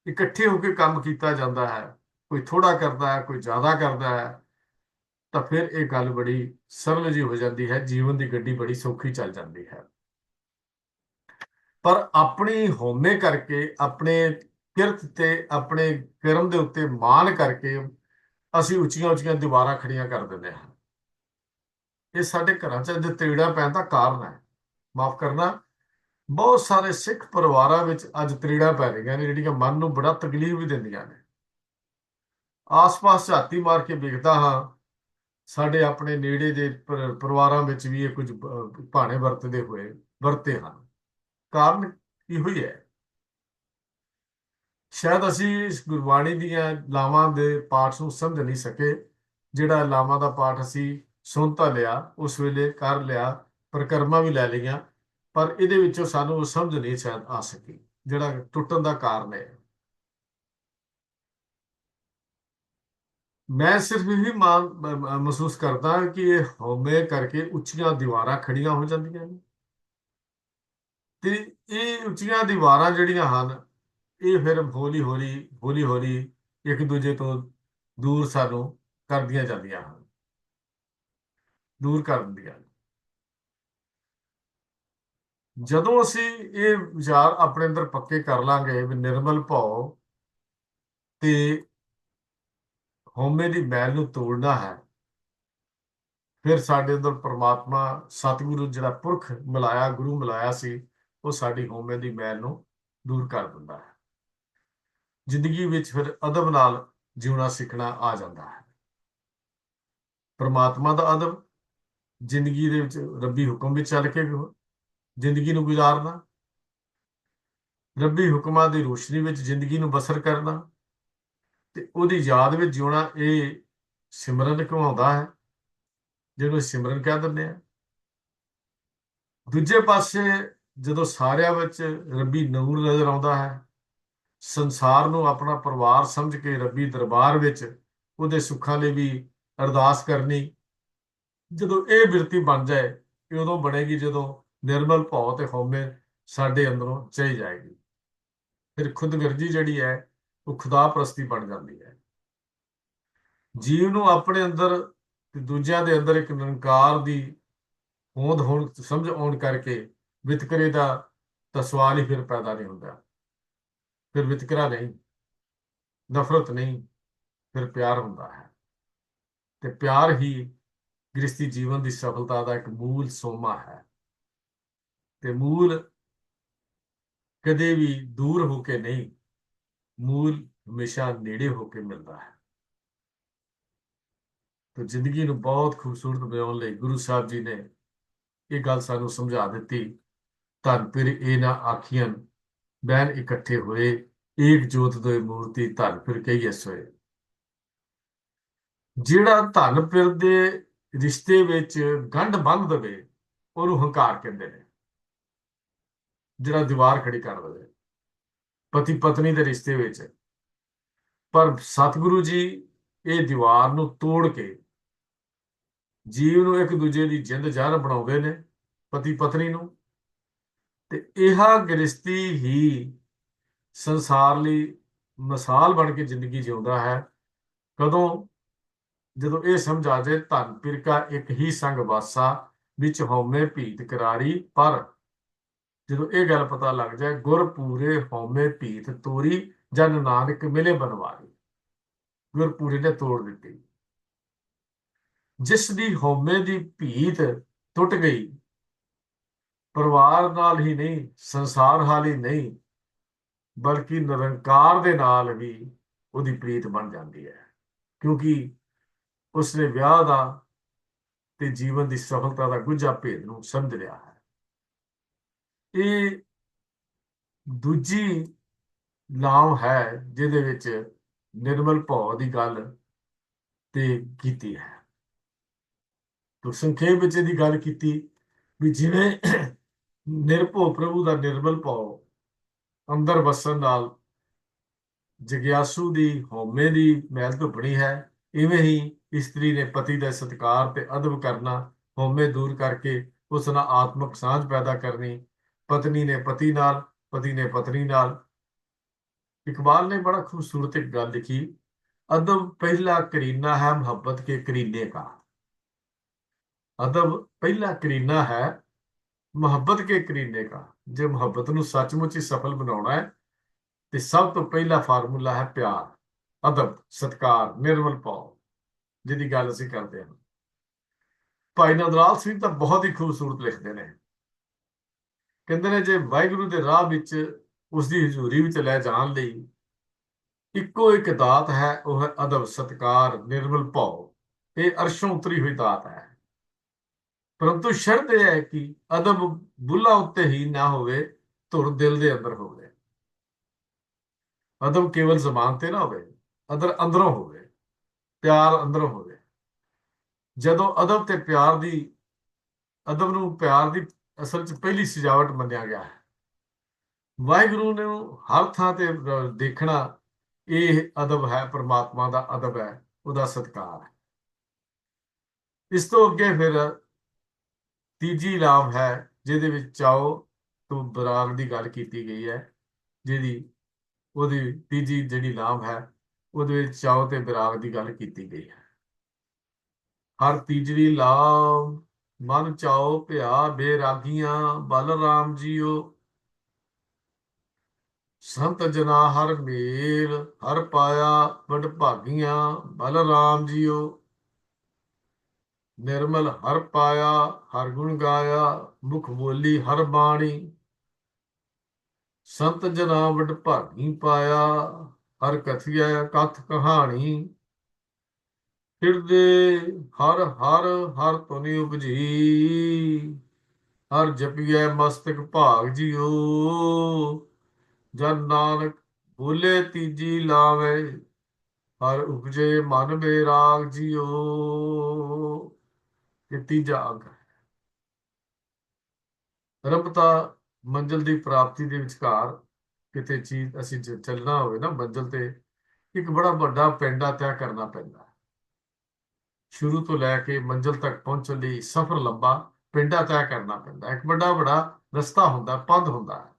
ਇਕੱਠੇ ਹੋ ਕੇ ਕੰਮ ਕੀਤਾ ਜਾਂਦਾ ਹੈ, ਕੋਈ ਥੋੜਾ ਕਰਦਾ ਹੈ, ਕੋਈ ਜ਼ਿਆਦਾ ਕਰਦਾ ਹੈ, ਤਾਂ ਫਿਰ ਇਹ ਗੱਲ ਬੜੀ ਸਰਲ ਜਿਹੀ ਹੋ ਜਾਂਦੀ ਹੈ, ਜੀਵਨ ਦੀ ਗੱਡੀ ਬੜੀ ਸੌਖੀ ਚੱਲ ਜਾਂਦੀ ਹੈ। ਪਰ ਆਪਣੀ ਹਉਮੈ ਕਰਕੇ, ਆਪਣੇ ਕਿਰਤ ਤੇ ਆਪਣੇ ਕਰਮ ਦੇ ਉੱਤੇ ਮਾਣ ਕਰਕੇ ਅਸੀਂ ਉੱਚੀਆਂ ਉੱਚੀਆਂ ਦੀਵਾਰਾਂ ਖੜੀਆਂ ਕਰ ਦਿੰਦੇ ਹਾਂ। ਇਹ ਸਾਡੇ ਘਰਾਂ 'ਚ ਅੱਜ ਤ੍ਰਿੜਾ ਪੈਣ ਦਾ ਕਾਰਨ ਹੈ। ਮਾਫ ਕਰਨਾ, ਬਹੁਤ ਸਾਰੇ ਸਿੱਖ ਪਰਿਵਾਰਾਂ ਵਿੱਚ ਅੱਜ ਤ੍ਰਿੜਾ ਪੈ ਰਹੀਆਂ ਨੇ, ਜਿਹੜੀਆਂ ਮਨ ਨੂੰ ਬੜਾ ਤਕਲੀਫ ਵੀ ਦਿੰਦੀਆਂ ਨੇ। ਆਸ-ਪਾਸ ਝਾਤੀ ਮਾਰ ਕੇ ਵੇਖਦਾ ਹਾਂ, ਸਾਡੇ ਆਪਣੇ ਨੇੜੇ ਦੇ ਪਰਿਵਾਰਾਂ ਵਿੱਚ ਵੀ ਇਹ ਕੁਝ ਭਾਣੇ ਵਰਤੇ ਹਨ। ਕਾਰਨ ਇਹੋ ਹੀ ਹੈ। ਸ਼ਾਇਦ ਅਸੀਂ ਇਸ ਗੁਰਬਾਣੀ ਦੀਆਂ ਲਾਵਾਂ ਦੇ ਪਾਠ ਨੂੰ ਸਮਝ ਨਹੀਂ ਸਕੇ। ਜਿਹੜਾ ਲਾਵਾਂ ਦਾ ਪਾਠ ਅਸੀਂ ਸੁਣ ਤਾਂ ਲਿਆ, ਉਸ ਵੇਲੇ ਕਰ ਲਿਆ, ਪਰਿਕਰਮਾ ਵੀ ਲੈ ਲਈਆਂ, ਪਰ ਇਹਦੇ ਵਿੱਚੋਂ ਸਾਨੂੰ ਉਹ ਸਮਝ ਨਹੀਂ ਸ਼ਾਇਦ ਆ ਸਕੀ, ਜਿਹੜਾ ਟੁੱਟਣ ਦਾ ਕਾਰਨ ਹੈ। ਮੈਂ ਸਿਰਫ ਇਹੀ ਮਹਿਸੂਸ ਕਰਦਾ ਕਿ ਇਹ ਹਉਮੈ ਕਰਕੇ ਉੱਚੀਆਂ ਦੀਵਾਰਾਂ ਖੜੀਆਂ ਹੋ ਜਾਂਦੀਆਂ ਨੇ, ਤੇ ਇਹ ਉੱਚੀਆਂ ਦੀਵਾਰਾਂ ਜਿਹੜੀਆਂ ਹਨ, ਇਹ ਫਿਰ ਹੌਲੀ ਹੌਲੀ ਇੱਕ ਦੂਜੇ ਤੋਂ ਦੂਰ ਸਾਨੂੰ ਕਰਦੀਆਂ ਜਾਂਦੀਆਂ ਹਨ। ਦੂਰ ਕਰ ਦਿੰਦੀਆਂ ਨੇ। ਜਦੋਂ ਅਸੀਂ ਇਹ ਵਿਚਾਰ ਆਪਣੇ ਅੰਦਰ ਪੱਕੇ ਕਰ ਲਾਂਗੇ ਵੀ ਨਿਰਮਲ ਭਾਉ ਤੇ ਹਉਮੈ ਦੀ ਮੈਲ ਨੂੰ ਤੋੜਨਾ ਹੈ, ਫਿਰ ਸਾਡੇ ਅੰਦਰ ਪ੍ਰਮਾਤਮਾ ਸਤਿਗੁਰੂ ਜਿਹੜਾ ਪੁਰਖ ਮਿਲਾਇਆ, ਗੁਰੂ ਮਿਲਾਇਆ ਸੀ, ਉਹ ਸਾਡੀ ਹਉਮੈ ਦੀ ਮੈਲ ਨੂੰ ਦੂਰ ਕਰ ਦਿੰਦਾ ਹੈ। ਜ਼ਿੰਦਗੀ ਵਿੱਚ ਫਿਰ ਅਦਬ ਨਾਲ ਜਿਉਣਾ ਸਿੱਖਣਾ ਆ ਜਾਂਦਾ ਹੈ। ਪ੍ਰਮਾਤਮਾ ਦਾ ਅਦਬ, ਜ਼ਿੰਦਗੀ ਦੇ ਵਿੱਚ ਰੱਬੀ ਹੁਕਮ ਵਿੱਚ ਚੱਲ ਕੇ ਜ਼ਿੰਦਗੀ ਨੂੰ ਗੁਜ਼ਾਰਨਾ, ਰੱਬੀ ਹੁਕਮਾਂ ਦੀ ਰੋਸ਼ਨੀ ਵਿੱਚ ਜ਼ਿੰਦਗੀ ਨੂੰ ਬਸਰ ਕਰਨਾ ਤੇ ਉਹਦੀ ਯਾਦ ਵਿੱਚ ਜਿਉਣਾ, ਇਹ ਸਿਮਰਨ ਕਹਾਉਂਦਾ ਹੈ, ਜਿਹਨੂੰ ਸਿਮਰਨ ਕਹਿ ਦਿੰਦੇ ਆ। ਦੂਜੇ ਪਾਸੇ ਜਦੋਂ ਸਾਰਿਆਂ ਵਿੱਚ ਰੱਬੀ ਨੂਰ ਨਜ਼ਰ ਆਉਂਦਾ ਹੈ, ਸੰਸਾਰ ਨੂੰ ਆਪਣਾ ਪਰਿਵਾਰ ਸਮਝ ਕੇ ਰੱਬੀ ਦਰਬਾਰ ਵਿੱਚ ਉਹਦੇ ਸੁੱਖਾਂ ਲਈ ਵੀ ਅਰਦਾਸ ਕਰਨੀ, ਜਦੋਂ ਇਹ ਬਿਰਤੀ ਬਣ ਜਾਏ, ਇਹ ਉਦੋਂ ਬਣੇਗੀ ਜਦੋਂ ਨਿਰਮਲ ਭਾਉ ਤੇ ਹਉਮੈ ਸਾਡੇ ਅੰਦਰੋਂ ਚਲੀ ਜਾਏਗੀ। ਫਿਰ ਖੁਦਗਰਜੀ ਜਿਹੜੀ ਹੈ ਉਹ ਖੁਦਾ ਪ੍ਰਸਤੀ ਬਣ ਜਾਂਦੀ ਹੈ। ਜੀਵ ਨੂੰ ਆਪਣੇ ਅੰਦਰ ਤੇ ਦੂਜਿਆਂ ਦੇ ਅੰਦਰ ਇੱਕ ਨਿਰੰਕਾਰ ਦੀ ਹੋਂਦ ਹੋਣ ਸਮਝ ਆਉਣ ਕਰਕੇ ਵਿਤਕਰੇ ਦਾ ਤਾਂ ਸਵਾਲ ਹੀ ਫਿਰ ਪੈਦਾ ਨਹੀਂ ਹੁੰਦਾ। ਫਿਰ ਵਿਤਕਰਾ ਨਹੀਂ, ਨਫ਼ਰਤ ਨਹੀਂ, ਫਿਰ ਪਿਆਰ ਹੁੰਦਾ ਹੈ ਤੇ ਪਿਆਰ ਹੀ ਗ੍ਰਸਤੀ ਜੀਵਨ ਦੀ ਸਫਲਤਾ ਦਾ ਇੱਕ ਮੂਲ ਸੋਮਾ ਹੈ। ਤੇ ਮੂਲ ਕਦੇ ਵੀ ਦੂਰ ਹੋ ਕੇ ਨਹੀਂ, ਮੂਲ ਹਮੇਸ਼ਾ ਨੇੜੇ ਹੋ ਕੇ ਮਿਲਦਾ ਹੈ। ਤੇ ਜ਼ਿੰਦਗੀ ਨੂੰ ਬਹੁਤ ਖੂਬਸੂਰਤ ਬਣਾਉਣ ਲਈ ਗੁਰੂ ਸਾਹਿਬ ਜੀ ਨੇ ਇਹ ਗੱਲ ਸਾਨੂੰ ਸਮਝਾ ਦਿੱਤੀ, ਧਨ ਫਿਰ ਇਹ ਨਾ ਆਖੀਆਂ ਬਹਿਨ ਇਕੱਠੇ ਹੋਏ, ਏਕ ਜੋਤ ਦੋਇ ਮੂਰਤੀ ਧਨ ਫਿਰ ਕਹੀਏ ਸੋਏ। ਜਿਹੜਾ ਧਨ ਫਿਰ ਦੇ ਰਿਸ਼ਤੇ ਵਿੱਚ ਗੰਢ ਬੰਨ੍ਹ ਦੇਵੇ, ਉਹਨੂੰ ਹੰਕਾਰ ਕਹਿੰਦੇ ਨੇ। ਜਿਹੜਾ ਦੀਵਾਰ ਖੜੀ ਕਰ ਦੇਵੇ ਪਤੀ ਪਤਨੀ ਦੇ ਰਿਸ਼ਤੇ ਵਿੱਚ, ਪਰ ਸਤਿਗੁਰੂ ਜੀ ਇਹ ਦੀਵਾਰ ਨੂੰ ਤੋੜ ਕੇ ਜੀਵ ਨੂੰ ਇੱਕ ਦੂਜੇ ਦੀ ਜਿੰਦ ਜਾਨ ਬਣਾਉਂਦੇ ਨੇ, ਪਤੀ ਪਤਨੀ ਨੂੰ। ਤੇ ਇਹ ਗ੍ਰਸਤੀ ਹੀ ਸੰਸਾਰ ਲਈ ਮਿਸਾਲ ਬਣ ਕੇ ਜ਼ਿੰਦਗੀ ਜਿਉਂਦਾ ਹੈ। ਕਦੋਂ? ਜਦੋਂ ਇਹ ਸਮਝ ਆ ਜਾਏ, ਧਨ ਪਿਰਕਾ ਇੱਕ ਹੀ ਸੰਗ ਵਾਸਾ, ਵਿੱਚ ਹਉਮੈ ਭੀਤ ਕਰਾਰੀ। ਪਰ ਜਦੋਂ ਇਹ ਗੱਲ ਪਤਾ ਲੱਗ ਜਾਏ, ਗੁਰ ਪੂਰੇ ਹਉਮੈ ਭੀਤ ਤੋਰੀ, ਜਨ ਨਾਨਕ ਮਿਲੇ ਬਨਵਾਰੀ। ਗੁਰਪੂਰੇ ਨੇ ਤੋੜ ਦਿੱਤੀ। ਜਿਸ ਦੀ ਹਉਮੈ ਦੀ ਭੀਤ ਟੁੱਟ ਗਈ, ਪਰਿਵਾਰ ਨਾਲ ਹੀ ਨਹੀਂ, ਸੰਸਾਰ ਹਾਲ ਹੀ ਨਹੀਂ, ਬਲਕਿ ਨਿਰੰਕਾਰ ਦੇ ਨਾਲ ਵੀ ਉਹਦੀ ਪ੍ਰੀਤ ਬਣ ਜਾਂਦੀ ਹੈ, ਕਿਉਂਕਿ ਉਸਨੇ ਵਿਆਹ ਦਾ ਤੇ ਜੀਵਨ ਦੀ ਸਫਲਤਾ ਦਾ ਗੁੱਝਾ ਭੇਦ ਨੂੰ ਸਮਝ ਲਿਆ ਹੈ। ਇਹ ਦੂਜੀ ਲਾਮ ਹੈ ਜਿਹਦੇ ਵਿੱਚ ਨਿਰਮਲ ਭਾਉ ਦੀ ਗੱਲ ਤੇ ਕੀਤੀ ਹੈ। ਤੋ ਸੰਖੇਪ ਵਿੱਚ ਇਹਦੀ ਗੱਲ ਕੀਤੀ ਵੀ ਜਿਵੇਂ ਨਿਰਭਉ ਪ੍ਰਭੂ ਦਾ ਨਿਰਮਲ ਭਾਉ ਅੰਦਰ ਵਸਣ ਨਾਲ ਜਗਿਆਸੂ ਦੀ ਹਉਮੈ ਦੀ ਮੈਲ ਧੁੱਪਣੀ ਹੈ, ਇਵੇਂ ਹੀ ਇਸਤਰੀ ਨੇ ਪਤੀ ਦਾ ਸਤਿਕਾਰ ਤੇ ਅਦਬ ਕਰਨਾ, ਹਉਮੈ ਦੂਰ ਕਰਕੇ ਉਸ ਨਾਲ ਆਤਮਿਕ ਸਾਂਝ ਪੈਦਾ ਕਰਨੀ, ਪਤਨੀ ਨੇ ਪਤੀ ਨਾਲ, ਪਤੀ ਨੇ ਪਤਨੀ ਨਾਲ। इकबाल ने बड़ा खूबसूरत एक गल लिखी, अदब पहला करीना है मोहब्बत के करीने का। अदब पहला करीना है मोहब्बत के करीने का। जे मोहब्बत ਨੂੰ ਸੱਚਮੁੱਚ ਹੀ ਸਫਲ ਬਣਾਉਣਾ ਹੈ ਤੇ ਸਭ ਤੋਂ ਪਹਿਲਾ ਫਾਰਮੂਲਾ ਹੈ ਪਿਆਰ, ਅਦਬ, ਸਤਿਕਾਰ, ਨਿਰਮਲ ਭਾਵ, ਜਿਹਦੀ ਗੱਲ ਅਸੀਂ ਕਰਦੇ ਹਾਂ। ਭਾਈ ਨੰਦਲਾਲ ਸਿੰਘ ਤਾਂ ਬਹੁਤ ਹੀ ਖੂਬਸੂਰਤ ਲਿਖਦੇ ਨੇ। ਕਹਿੰਦੇ ਨੇ ਜੇ ਵਾਹਿਗੁਰੂ ਦੇ ਰਾਹ ਵਿੱਚ ਉਸ ਦੀ ਹਜ਼ੂਰੀ ਵਿੱਚ ਲੈ ਜਾਣ ਲਈ ਇੱਕੋ ਇੱਕ ਦਾਤ ਹੈ, ਉਹ ਹੈ ਅਦਬ, ਸਤਿਕਾਰ, ਨਿਰਮਲ ਭਾਵ। ਇਹ ਅਰਸ਼ੋਂ ਉਤਰੀ ਹੋਈ ਦਾਤ ਹੈ, ਪਰੰਤੂ ਸ਼ਰਤ ਇਹ ਹੈ ਕਿ ਅਦਬ ਬੁੱਲਾਂ ਉੱਤੇ ਹੀ ਨਾ ਹੋਵੇ, ਧੁਰ ਦਿਲ ਦੇ ਅੰਦਰ ਹੋਵੇ। ਅਦਬ ਕੇਵਲ ਜ਼ਬਾਨ ਤੇ ਨਾ ਹੋਵੇ, ਅੰਦਰੋਂ ਹੋਵੇ, ਪਿਆਰ ਅੰਦਰੋਂ ਹੋਵੇ। ਜਦੋਂ ਅਦਬ ਤੇ ਪਿਆਰ ਦੀ, ਅਦਬ ਨੂੰ ਪਿਆਰ ਦੀ ਅਸਲ 'ਚ ਪਹਿਲੀ ਸਜਾਵਟ ਮੰਨਿਆ ਗਿਆ ਹੈ। ਵਾਹਿਗੁਰੂ ਨੂੰ ਹਰ ਥਾਂ ਤੇ ਦੇਖਣਾ, ਇਹ ਅਦਬ ਹੈ, ਪਰਮਾਤਮਾ ਦਾ ਅਦਬ ਹੈ, ਉਹਦਾ ਸਤਿਕਾਰ ਹੈ। ਇਸ ਤੋਂ ਅੱਗੇ ਫਿਰ ਤੀਜੀ ਲਾਭ ਹੈ, ਜਿਹਦੇ ਵਿੱਚ ਚਾਓ ਤੋਂ ਬਰਾਗ ਦੀ ਗੱਲ ਕੀਤੀ ਗਈ ਹੈ, ਉਹਦੀ ਤੀਜੀ ਜਿਹੜੀ ਲਾਭ ਹੈ, ਉਹਦੇ ਵਿੱਚ ਚਾਓ ਤੇ ਬਰਾਗ ਦੀ ਗੱਲ ਕੀਤੀ ਗਈ ਹੈ। ਹਰ ਤੀਜਰੀ ਲਾਮ ਮਨ ਚਾਓ ਭਿਆ ਬੇਰਾਗੀਆਂ ਬਲ ਰਾਮ ਜੀਓ। ਸੰਤ ਜਨਾ ਹਰ ਮੇਲ ਹਰ ਪਾਇਆ ਵਡ ਭਾਗੀਆਂ ਬਲ ਰਾਮ ਜੀਓ। ਨਿਰਮਲ ਹਰ ਪਾਇਆ ਹਰ ਗੁਣ ਗਾਇਆ ਮੁਖ ਬੋਲੀ ਹਰ ਬਾਣੀ। ਸੰਤ ਜਨਾ ਵਡ ਭਾਗੀ ਪਾਇਆ ਹਰ ਕਥਿਆ ਕਥ ਕਹਾਣੀ। ਹਿਰਦੇ ਹਰ ਹਰ ਹਰ ਧੁਨੀ ਉਪਜੀ ਹਰ ਜਪੀਐ ਮਸਤਕ ਭਾਗ ਜੀਓ। ਜਨ ਨਾਨਕ ਬੋਲੇ ਤੀਜੀ ਲਾਵੇ ਹਰ ਉਪਜੇ ਮਨ ਬੈਰਾਗ ਜੀਓ। ਇਹ ਤੀਜਾ ਅੰਗ ਹੈ। ਰੱਬਤਾ ਮੰਜ਼ਿਲ ਦੀ ਪ੍ਰਾਪਤੀ ਦੇ ਵਿਚਕਾਰ ਕਿਤੇ ਚੀਜ਼ ਅਸੀਂ ਚੱਲਣਾ ਹੋਵੇ ਨਾ ਮੰਜ਼ਿਲ ਤੇ, ਇੱਕ ਬੜਾ ਵੱਡਾ ਪੈਂਡਾ ਤੈਅ ਕਰਨਾ ਪੈਂਦਾ। ਸ਼ੁਰੂ ਤੋਂ ਲੈ ਕੇ ਮੰਜ਼ਿਲ ਤੱਕ ਪਹੁੰਚਣ ਲਈ ਸਫ਼ਰ ਲੰਬਾ, ਪੈਂਡਾ ਤੈਅ ਕਰਨਾ ਪੈਂਦਾ। ਇੱਕ ਵੱਡਾ ਵੱਡਾ ਰਸਤਾ ਹੁੰਦਾ, ਪੰਧ ਹੁੰਦਾ ਹੈ।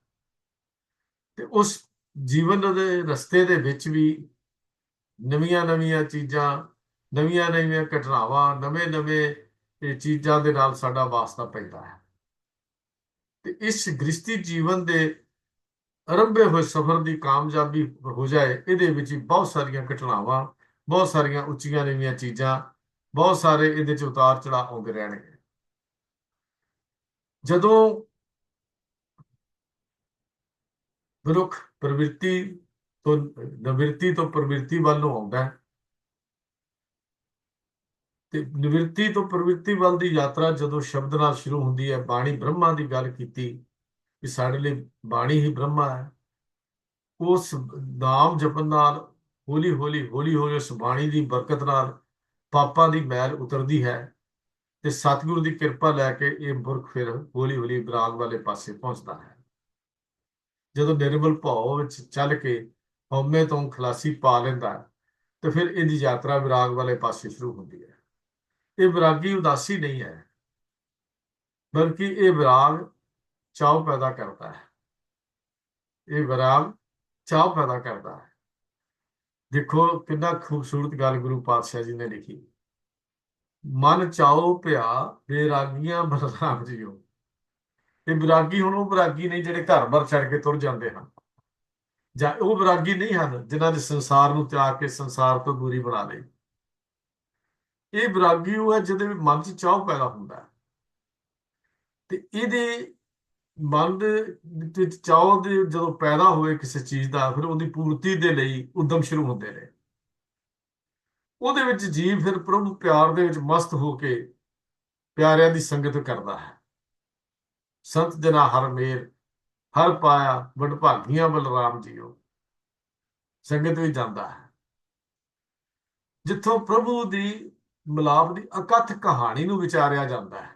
ਤੇ ਉਸ ਜੀਵਨ ਦੇ ਰਸਤੇ ਦੇ ਵਿੱਚ ਵੀ ਨਵੀਆਂ ਨਵੀਆਂ ਚੀਜ਼ਾਂ, ਨਵੀਆਂ ਨਵੀਆਂ ਘਟਨਾਵਾਂ, ਨਵੇਂ ਨਵੇਂ ਇਹ ਚੀਜ਼ਾਂ ਦੇ ਨਾਲ ਸਾਡਾ ਵਾਸਤਾ ਪੈਂਦਾ ਹੈ। ਤੇ ਇਸ ਗ੍ਰਸਤੀ ਜੀਵਨ ਦੇ ਆਰੰਭੇ ਹੋਏ ਸਫ਼ਰ ਦੀ ਕਾਮਯਾਬੀ ਹੋ ਜਾਏ, ਇਹਦੇ ਵਿੱਚ ਹੀ ਬਹੁਤ ਸਾਰੀਆਂ ਘਟਨਾਵਾਂ, ਬਹੁਤ ਸਾਰੀਆਂ ਉੱਚੀਆਂ ਨੀਵੀਆਂ ਚੀਜ਼ਾਂ, ਬਹੁਤ ਸਾਰੇ ਇਹਦੇ 'ਚ ਉਤਾਰ ਚੜਾਅ ਆਉਂਦੇ ਰਹਿਣਗੇ। ਜਦੋਂ ਮਨੁੱਖ ਪ੍ਰਵਿਰਤੀ ਤੋਂ ਨਿਵਰਤੀ ਤੋਂ ਪ੍ਰਵਿਰਤੀ ਵੱਲ ਨੂੰ ਆਉਂਦਾ ਹੈ, ਤੇ ਨਿਵਰਤੀ ਤੋਂ ਪ੍ਰਵਿਰਤੀ ਵੱਲ ਦੀ ਯਾਤਰਾ ਜਦੋਂ ਸ਼ਬਦ ਨਾਲ ਸ਼ੁਰੂ ਹੁੰਦੀ ਹੈ, ਬਾਣੀ ਬ੍ਰਹਮਾ ਦੀ ਗੱਲ ਕੀਤੀ ਕਿ ਸਾਡੇ ਲਈ ਬਾਣੀ ਹੀ ਬ੍ਰਹਮਾ ਹੈ। ਉਸ ਨਾਮ ਜਪਣ ਨਾਲ ਹੌਲੀ ਹੌਲੀ ਹੌਲੀ ਹੌਲੀ ਉਸ ਬਾਣੀ ਦੀ ਬਰਕਤ ਨਾਲ ਪਾਪਾਂ ਦੀ ਮੈਲ ਉਤਰਦੀ ਹੈ, ਤੇ ਸਤਿਗੁਰੂ ਦੀ ਕਿਰਪਾ ਲੈ ਕੇ ਇਹ ਪੁਰਖ ਫਿਰ ਹੌਲੀ ਹੌਲੀ ਵਿਰਾਗ ਵਾਲੇ ਪਾਸੇ ਪਹੁੰਚਦਾ ਹੈ। ਜਦੋਂ ਨਿਰਮਲ ਭਾਵ ਵਿੱਚ ਚੱਲ ਕੇ ਹਉਮੈ ਤੋਂ ਖਲਾਸੀ ਪਾ ਲੈਂਦਾ ਹੈ, ਤੇ ਫਿਰ ਇਹਦੀ ਯਾਤਰਾ ਵਿਰਾਗ ਵਾਲੇ ਪਾਸੇ ਸ਼ੁਰੂ ਹੁੰਦੀ ਹੈ। ਇਹ ਵਿਰਾਗੀ ਉਦਾਸੀ ਨਹੀਂ ਹੈ, ਬਲਕਿ ਇਹ ਵਿਰਾਗ ਚਾਅ ਪੈਦਾ ਕਰਦਾ ਹੈ। ਇਹ ਵਿਰਾਗ ਚਾਅ ਪੈਦਾ ਕਰਦਾ ਹੈ। ਦੇਖੋ ਕਿੰਨਾ ਖੂਬਸੂਰਤ ਗੱਲ ਗੁਰੂ ਪਾਤਸ਼ਾਹ ਜੀ ਨੇ ਲਿਖੀ, ਮਨ ਚਾਓ ਭਿਆ ਬੇਰਾਗੀਆਂ ਬਲਰਾਮ ਜੀਓ। ਇਹ ਵਿਰਾਗੀ ਹੁਣ ਉਹ ਵਿਰਾਗੀ ਨਹੀਂ ਜਿਹੜੇ ਘਰ ਬਾਰ ਛੱਡ ਕੇ ਤੁਰ ਜਾਂਦੇ ਹਨ, ਜਾਂ ਉਹ ਵਿਰਾਗੀ ਨਹੀਂ ਹਨ ਜਿਨ੍ਹਾਂ ਨੇ ਸੰਸਾਰ ਨੂੰ ਤਿਆਗ ਕੇ ਸੰਸਾਰ ਤੋਂ ਦੂਰੀ ਬਣਾ ਲਈ। ਇਹ ਵਿਰਾਗੀ ਉਹ ਹੈ ਜਿਹਦੇ ਮਨ 'ਚ ਚਾਅ ਪੈਦਾ ਹੁੰਦਾ ਹੈ, ਤੇ ਇਹਦੇ ਮਨ ਦੇ ਵਿੱਚ ਚਾਅ ਦੇ ਜਦੋਂ ਪੈਦਾ ਹੋਏ ਕਿਸੇ ਚੀਜ਼ ਦਾ, ਫਿਰ ਉਹਦੀ ਪੂਰਤੀ ਦੇ ਲਈ ਉਦਮ ਸ਼ੁਰੂ ਹੁੰਦੇ ਨੇ। ਉਹਦੇ ਵਿੱਚ ਜੀਵ ਫਿਰ ਪ੍ਰਭੂ ਪਿਆਰ ਦੇ ਵਿੱਚ ਮਸਤ ਹੋ ਕੇ ਪਿਆਰਿਆਂ ਦੀ ਸੰਗਤ ਕਰਦਾ ਹੈ। ਸੰਤ ਜਨਾ ਹਰ ਮੇਲ ਹਰ ਪਾਇਆ ਵਡ ਭਾਗੀਆਂ ਬਲਰਾਮ ਜੀਓ। ਸੰਗਤ ਵਿੱਚ ਜਾਂਦਾ ਹੈ ਜਿੱਥੋਂ ਪ੍ਰਭੂ ਦੀ ਮਿਲਾਪ ਦੀ ਅਕਥ ਕਹਾਣੀ ਨੂੰ ਵਿਚਾਰਿਆ ਜਾਂਦਾ ਹੈ।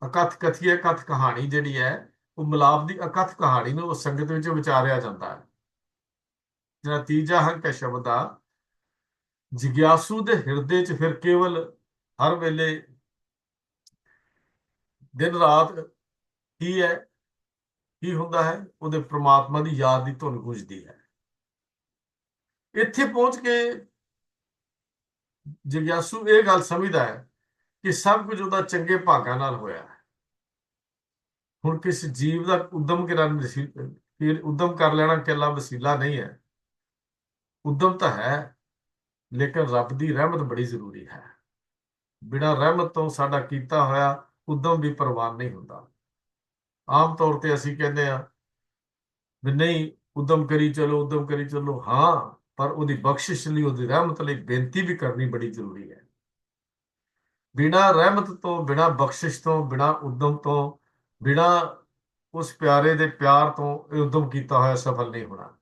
ਅਕਥ ਕਥੀਏ ਕਥ ਕਹਾਣੀ ਜਿਹੜੀ ਹੈ, ਉਹ ਮਿਲਾਪ ਦੀ ਅਕਥ ਕਹਾਣੀ ਨੂੰ ਉਸ ਸੰਗਤ ਵਿੱਚ ਵਿਚਾਰਿਆ ਜਾਂਦਾ ਹੈ। ਜਿਹੜਾ ਤੀਜਾ ਅੰਕ ਹੈ ਸ਼ਬਦ ਦਾ, ਜਿਗਿਆਸੂ ਦੇ ਹਿਰਦੇ 'ਚ ਫਿਰ ਕੇਵਲ ਹਰ ਵੇਲੇ ਦਿਨ ਰਾਤ ਕੀ ਹੈ, ਕੀ ਹੁੰਦਾ ਹੈ, ਉਹਦੇ ਪ੍ਰਮਾਤਮਾ ਦੀ ਯਾਦ ਦੀ ਧੁਨ ਗੂੰਜਦੀ ਹੈ। ਇੱਥੇ ਪਹੁੰਚ ਕੇ ਜਿਗਿਆਸੂ ਇਹ ਗੱਲ ਸਮਝਦਾ ਹੈ ਕਿ ਸਭ ਕੁਝ ਉਹਦਾ ਚੰਗੇ ਭਾਗਾਂ ਨਾਲ ਹੋਇਆ ਹੈ। ਹੁਣ ਕਿਸ ਜੀਵ ਦਾ ਉਦਮ ਉਦਮ ਕਰ ਲੈਣਾ ਇਕੱਲਾ ਵਸੀਲਾ ਨਹੀਂ ਹੈ। ਉਦਮ ਤਾਂ ਹੈ, ਲੇਕਿਨ ਰੱਬ ਦੀ ਰਹਿਮਤ ਬੜੀ ਜ਼ਰੂਰੀ ਹੈ। ਬਿਨਾਂ ਰਹਿਮਤ ਤੋਂ ਸਾਡਾ ਕੀਤਾ ਹੋਇਆ ਉਦਮ ਵੀ ਪ੍ਰਵਾਨ ਨਹੀਂ ਹੁੰਦਾ। ਆਮ ਤੌਰ ਤੇ ਅਸੀਂ ਕਹਿੰਦੇ ਹਾਂ ਵੀ ਨਹੀਂ, ਉਦਮ ਕਰੀ ਚਲੋ, ਉਦਮ ਕਰੀ ਚਲੋ। ਹਾਂ, ਪਰ ਉਹਦੀ ਬਖਸ਼ਿਸ਼ ਲਈ, ਉਹਦੀ ਰਹਿਮਤ ਲਈ ਬੇਨਤੀ ਵੀ ਕਰਨੀ ਬੜੀ ਜ਼ਰੂਰੀ ਹੈ। ਬਿਨਾਂ ਰਹਿਮਤ ਤੋਂ, ਬਿਨਾਂ ਬਖਸ਼ਿਸ਼ ਤੋਂ, ਬਿਨਾਂ ਉਦਮ ਤੋਂ, ਬਿਨਾਂ ਉਸ ਪਿਆਰੇ ਦੇ ਪਿਆਰ ਤੋਂ ਇਹ ਉਦਮ ਕੀਤਾ ਹੋਇਆ ਸਫਲ ਨਹੀਂ ਹੋਣਾ।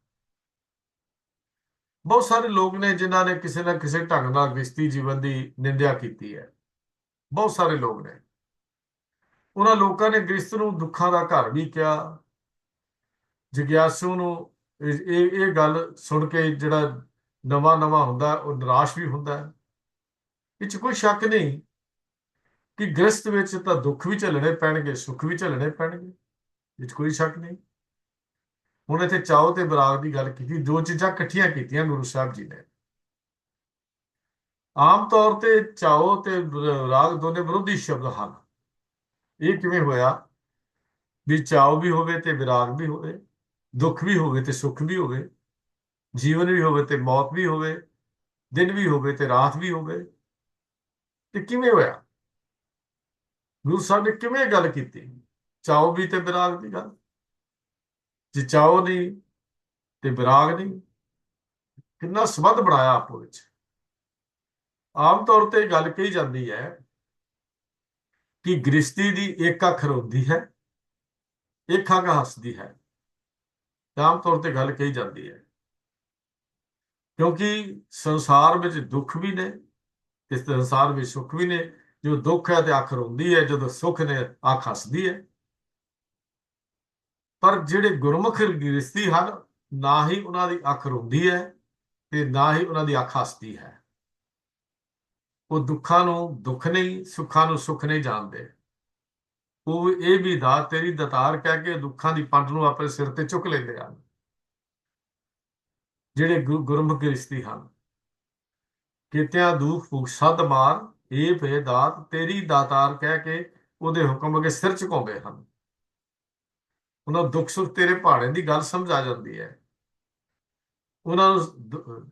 ਬਹੁਤ ਸਾਰੇ ਲੋਕ ਨੇ ਜਿਨ੍ਹਾਂ ਨੇ ਕਿਸੇ ਨਾ ਕਿਸੇ ਢੰਗ ਨਾਲ ਗ੍ਰਸਤੀ ਜੀਵਨ ਦੀ ਨਿੰਦਿਆ ਕੀਤੀ ਹੈ। ਬਹੁਤ ਸਾਰੇ ਲੋਕ ਨੇ, ਉਹਨਾਂ ਲੋਕਾਂ ਨੇ ਗ੍ਰਸਤ ਨੂੰ ਦੁੱਖਾਂ ਦਾ ਘਰ ਵੀ ਕਿਹਾ। ਜਿਗਿਆਸੂ ਨੂੰ ਇਹ ਗੱਲ ਸੁਣ ਕੇ ਜਿਹੜਾ ਨਵਾਂ ਨਵਾਂ ਹੁੰਦਾ ਉਹ ਨਿਰਾਸ਼ ਵੀ ਹੁੰਦਾ ਹੈ। ਇਹ 'ਚ ਕੋਈ ਸ਼ੱਕ ਨਹੀਂ ਕਿ ਗ੍ਰਸਤ ਵਿੱਚ ਤਾਂ ਦੁੱਖ ਵੀ ਝੱਲਣੇ ਪੈਣਗੇ, ਸੁੱਖ ਵੀ ਝੱਲਣੇ ਪੈਣਗੇ, ਇਹ 'ਚ ਕੋਈ ਸ਼ੱਕ ਨਹੀਂ। ਹੁਣ ਇੱਥੇ ਚਾਓ ਤੇ ਵਿਰਾਗ ਦੀ ਗੱਲ ਕੀਤੀ, ਦੋ ਚੀਜ਼ਾਂ ਇਕੱਠੀਆਂ ਕੀਤੀਆਂ ਗੁਰੂ ਸਾਹਿਬ ਜੀ ਨੇ। ਆਮ ਤੌਰ ਤੇ ਚਾਓ ਤੇ ਰਾਗ ਦੋਨੇ ਵਿਰੋਧੀ ਸ਼ਬਦ ਹਨ। ਇਹ ਕਿਵੇਂ ਹੋਇਆ ਵੀ ਚਾਓ ਵੀ ਹੋਵੇ ਤੇ ਵਿਰਾਗ ਵੀ ਹੋਵੇ, ਦੁੱਖ ਵੀ ਹੋਵੇ ਤੇ ਸੁੱਖ ਵੀ ਹੋਵੇ, ਜੀਵਨ ਵੀ ਹੋਵੇ ਤੇ ਮੌਤ ਵੀ ਹੋਵੇ, ਦਿਨ ਵੀ ਹੋਵੇ ਤੇ ਰਾਤ ਵੀ ਹੋਵੇ? ਤੇ ਕਿਵੇਂ ਹੋਇਆ? ਗੁਰੂ ਸਾਹਿਬ ਨੇ ਕਿਵੇਂ ਗੱਲ ਕੀਤੀ? ਚਾਓ ਵੀ ਤੇ ਵਿਰਾਗ ਦੀ ਗੱਲ। ਜੇ ਚਾਓ ਨਹੀਂ ਤੇ ਵਿਰਾਗ ਨਹੀਂ, ਕਿੰਨਾ ਸੰਬੰਧ ਬਣਾਇਆ ਆਪੋ ਵਿੱਚ। ਆਮ ਤੌਰ ਤੇ ਗੱਲ ਕਹੀ ਜਾਂਦੀ ਹੈ ਕਿ ਗ੍ਰਸਤੀ ਦੀ ਇੱਕ ਅੱਖ ਰੋਂਦੀ ਹੈ, ਇੱਕ ਅੱਖ ਹੱਸਦੀ ਹੈ। ਆਮ ਤੌਰ ਤੇ ਗੱਲ ਕਹੀ ਜਾਂਦੀ ਹੈ ਕਿਉਂਕਿ ਸੰਸਾਰ ਵਿੱਚ ਦੁੱਖ ਵੀ ਨੇ ਤੇ ਸੰਸਾਰ ਵਿੱਚ ਸੁੱਖ ਵੀ ਨੇ। ਜੋ ਦੁੱਖ ਹੈ ਤੇ ਅੱਖ ਰੋਂਦੀ ਹੈ, ਜਦੋਂ ਸੁੱਖ ਨੇ ਅੱਖ ਹੱਸਦੀ ਹੈ। ਪਰ ਜਿਹੜੇ ਗੁਰਮੁਖ ਗ੍ਰਸਤੀ ਹਨ, ਨਾ ਹੀ ਉਹਨਾਂ ਦੀ ਅੱਖ ਰੋਂਦੀ ਹੈ ਤੇ ਨਾ ਹੀ ਉਹਨਾਂ ਦੀ ਅੱਖ ਹੱਸਦੀ ਹੈ। ਉਹ ਦੁੱਖਾਂ ਨੂੰ ਦੁੱਖ ਨਹੀਂ, ਸੁੱਖਾਂ ਨੂੰ ਸੁੱਖ ਨਹੀਂ ਜਾਣਦੇ। ਉਹ ਇਹ ਵੀ ਦਾ ਤੇਰੀ ਦਤਾਰ ਕਹਿ ਕੇ ਦੁੱਖਾਂ ਦੀ ਪੰਡ ਨੂੰ ਆਪਣੇ ਸਿਰ ਤੇ ਚੁੱਕ ਲੈਂਦੇ ਹਨ, ਜਿਹੜੇ ਗੁਰਮੁਖ ਗ੍ਰਸਤੀ ਹਨ। ਕਿਤਿਆਂ ਦੁਖ ਭੁਖ ਸਦ ਮਾਰ, ਏ ਭੇ ਦਾਤ ਤੇਰੀ ਦਾਤਾਰ ਕਹਿ ਕੇ ਉਹਦੇ ਹੁਕਮ ਅੱਗੇ ਸਿਰ ਝੁਕਾਉਂਦੇ ਹਨ। ਉਹਨਾਂ ਨੂੰ ਦੁੱਖ ਸੁੱਖ ਤੇਰੇ ਭਾਣੇ ਦੀ ਗੱਲ ਸਮਝ ਆ ਜਾਂਦੀ ਹੈ। ਉਹਨਾਂ ਨੂੰ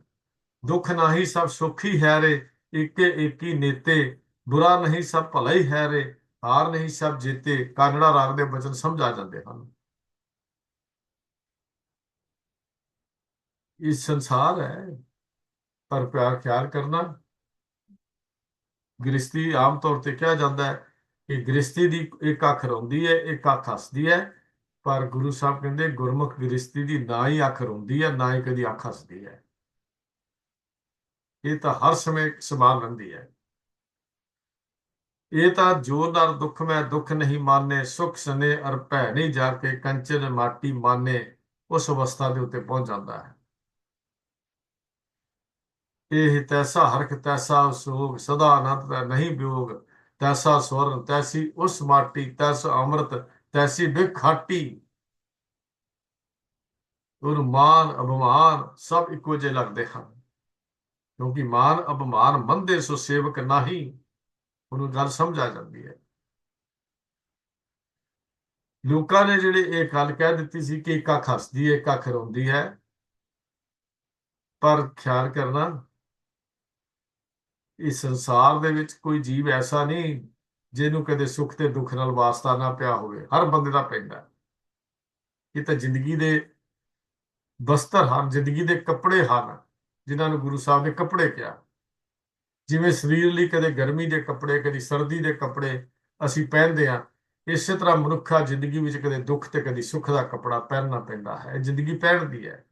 ਦੁੱਖ ਨਹੀਂ ਸਭ ਸੁੱਖ ਹੀ ਹੈ ਰੇ, ਏਕੇ ਏਕੀ ਨੇਤੇ ਬੁਰਾ ਨਹੀਂ ਸਭ ਭਲਾ ਹੀ ਹੈ ਰੇ, ਹਾਰ ਨਹੀਂ ਸਭ ਜੀਤੇ। ਕਾਨੜਾ ਰਾਗ ਦੇ ਬਚਨ ਸਮਝ ਆ ਜਾਂਦੇ ਹਨ। ਇਹ ਸੰਸਾਰ ਹੈ, ਪਰ ਪਿਆਰ ਖਿਆਲ ਕਰਨਾ। ਗ੍ਰਸਤੀ ਆਮ ਤੌਰ ਤੇ ਕਿਹਾ ਜਾਂਦਾ ਹੈ ਕਿ ਗ੍ਰਸਤੀ ਦੀ ਇੱਕ ਅੱਖ ਰੋਂਦੀ ਹੈ, ਇੱਕ ਅੱਖ ਹੱਸਦੀ ਹੈ। ਪਰ ਗੁਰੂ ਸਾਹਿਬ ਕਹਿੰਦੇ ਗੁਰਮੁਖ ਗ੍ਰਸਤੀ ਦੀ ਨਾ ਹੀ ਅੱਖ ਰੋਂਦੀ ਹੈ, ਨਾ ਹੀ ਕਦੀ ਅੱਖ ਹੱਸਦੀ ਹੈ। ਇਹ ਤਾਂ ਹਰ ਸਮੇਂ ਸਮਾਨ ਰਹਿੰਦੀ ਹੈ। ਇਹ ਤਾਂ ਜੋ ਨਰ ਦੁੱਖ ਮੈਂ ਦੁੱਖ ਨਹੀਂ ਮਾਨੇ, ਸੁਖ ਸਨੇ ਅਰ ਭੈ ਨਹੀਂ ਜਾ ਕੇ ਕੰਚਨ ਮਾਟੀ ਮਾਨੇ, ਉਸ ਅਵਸਥਾ ਦੇ ਉੱਤੇ ਪਹੁੰਚ ਜਾਂਦਾ ਹੈ। ਇਹ ਤੈਸਾ ਹਰਖ ਤੈਸਾ ਸੋਗ, ਸਦਾ ਆਨੰਦ ਦਾ ਨਹੀਂ ਵਿਯੋਗ। ਤੈਸਾ ਸਵਰਨ ਤੈਸੀ ਉਸ ਮਾਟੀ, ਤੈਸਾ ਅੰਮ੍ਰਿਤ ਤੈਸੀ ਬਿਖ ਖਾਟੀ। ਉਹਨੂੰ ਮਾਨ ਅਭਿਮਾਨ ਸਭ ਇੱਕੋ ਜਿਹੇ ਲੱਗਦੇ ਹਨ, ਕਿਉਂਕਿ ਮਾਨ ਅਭਿਮਾਨ ਮੰਦੇ ਸੋ ਸੇਵਕ ਨਹੀਂ। ਉਹਨੂੰ ਗੱਲ ਸਮਝ ਆ ਜਾਂਦੀ ਹੈ। ਲੋਕਾਂ ਨੇ ਜਿਹੜੇ ਇਹ ਗੱਲ ਕਹਿ ਦਿੱਤੀ ਸੀ ਕਿ ਇੱਕ ਅੱਖ ਹੱਸਦੀ ਹੈ, ਇੱਕ ਅੱਖ ਰੋਂਦੀ ਹੈ, ਪਰ ਖਿਆਲ ਕਰਨਾ, ਇਸ ਸੰਸਾਰ ਦੇ ਵਿੱਚ ਕੋਈ ਜੀਵ ਐਸਾ ਨਹੀਂ ਜਿਹਨੂੰ ਕਦੇ ਸੁੱਖ ਤੇ ਦੁੱਖ ਨਾਲ ਵਾਸਤਾ ਨਾ ਪਿਆ ਹੋਵੇ। ਹਰ ਬੰਦੇ ਦਾ ਪੈਂਦਾ। ਇਹ ਤਾਂ ਜ਼ਿੰਦਗੀ ਦੇ ਬਸਤਰ ਹਨ, ਜ਼ਿੰਦਗੀ ਦੇ ਕੱਪੜੇ ਹਨ, ਜਿਨ੍ਹਾਂ ਨੂੰ ਗੁਰੂ ਸਾਹਿਬ ਨੇ ਕੱਪੜੇ ਕਿਹਾ। ਜਿਵੇਂ ਸਰੀਰ ਲਈ ਕਦੇ ਗਰਮੀ ਦੇ ਕੱਪੜੇ, ਕਦੀ ਸਰਦੀ ਦੇ ਕੱਪੜੇ ਅਸੀਂ ਪਹਿਨਦੇ ਹਾਂ, ਇਸੇ ਤਰ੍ਹਾਂ ਮਨੁੱਖਾ ਜ਼ਿੰਦਗੀ ਵਿੱਚ ਕਦੇ ਦੁੱਖ ਤੇ ਕਦੀ ਸੁੱਖ ਦਾ ਕੱਪੜਾ ਪਹਿਨਣਾ ਪੈਂਦਾ ਹੈ। ਜ਼ਿੰਦਗੀ ਪਹਿਨਦੀ ਹੈ।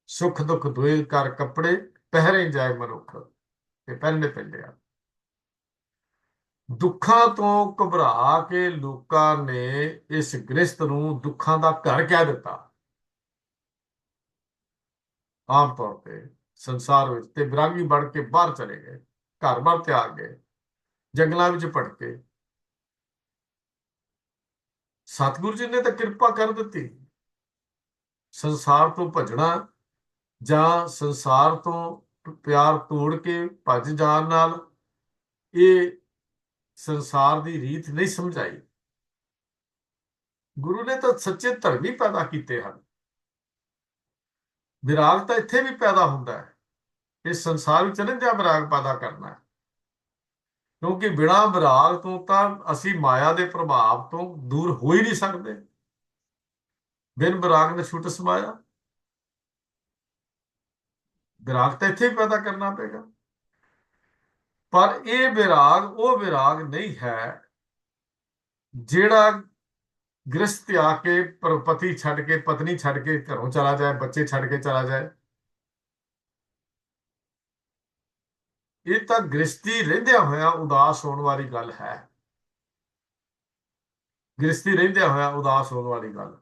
ਸੁੱਖ ਦੁੱਖ ਦੋਏ ਕਰ ਕੱਪੜੇ, ਪਹਿਰੇ ਜਾਏ ਮਨੁੱਖ, ਤੇ ਪਹਿਨਣੇ ਪੈਂਦੇ ਆ। ਦੁੱਖਾਂ ਤੋਂ ਘਬਰਾ ਕੇ ਲੋਕਾਂ ਨੇ ਇਸ ਗ੍ਰਸਤ ਨੂੰ ਦੁੱਖਾਂ ਦਾ ਘਰ ਕਹਿ ਦਿੱਤਾ। ਆਮ ਤੌਰ ਤੇ ਸੰਸਾਰ ਵਿੱਚ ਤੇ ਵਿਰਾਗੀ ਬਣ ਕੇ ਬਾਹਰ ਚਲੇ ਗਏ, ਘਰ-ਬਾਰ ਤਿਆਗ ਗਏ, ਜੰਗਲਾਂ ਵਿੱਚ ਭਟਕੇ। ਸਤਿਗੁਰੂ ਜੀ ਨੇ ਤਾਂ ਕਿਰਪਾ ਕਰ ਦਿੱਤੀ। ਸੰਸਾਰ ਤੋਂ ਭੱਜਣਾ ਜਾਂ ਸੰਸਾਰ ਤੋਂ ਪਿਆਰ ਤੋੜ ਕੇ ਭੱਜ ਜਾਣ ਨਾਲ ਇਹ ਸੰਸਾਰ ਦੀ ਰੀਤ ਨਹੀਂ ਸਮਝਾਈ। ਗੁਰੂ ਨੇ ਤਾਂ ਸੱਚੇ ਧਰਮੀ ਪੈਦਾ ਕੀਤੇ ਹਨ। ਵਿਰਾਗ ਤਾਂ ਇੱਥੇ ਵੀ ਪੈਦਾ ਹੁੰਦਾ ਹੈ। ਇਸ ਸੰਸਾਰ ਵਿੱਚ ਰਹਿੰਦਿਆਂ ਵਿਰਾਗ ਪੈਦਾ ਕਰਨਾ ਹੈ, ਕਿਉਂਕਿ ਬਿਨਾਂ ਵਿਰਾਗ ਤੋਂ ਤਾਂ ਅਸੀਂ ਮਾਇਆ ਦੇ ਪ੍ਰਭਾਵ ਤੋਂ ਦੂਰ ਹੋ ਹੀ ਨਹੀਂ ਸਕਦੇ। ਬਿਨ ਵਿਰਾਗ ਨੇ ਛੁਟ ਸਮਾਇਆ। ਵਿਰਾਗ ਤਾਂ ਇੱਥੇ ਹੀ ਪੈਦਾ ਕਰਨਾ ਪਏਗਾ। ਪਰ ਇਹ ਵਿਰਾਗ ਉਹ ਵਿਰਾਗ ਨਹੀਂ ਹੈ ਜਿਹੜਾ ਗ੍ਰਸਤ ਆ ਕੇ ਪਤੀ ਛੱਡ ਕੇ, ਪਤਨੀ ਛੱਡ ਕੇ ਘਰੋਂ ਚਲਾ ਜਾਏ, ਬੱਚੇ ਛੱਡ ਕੇ ਚਲਾ ਜਾਏ। ਇਹ ਤਾਂ ਗ੍ਰਸਤੀ ਰਹਿੰਦਿਆਂ ਹੋਇਆ ਉਦਾਸ ਹੋਣ ਵਾਲੀ ਗੱਲ ਹੈ। ਗ੍ਰਸਤੀ ਰਹਿੰਦਿਆਂ ਹੋਇਆ ਉਦਾਸ ਹੋਣ ਵਾਲੀ ਗੱਲ।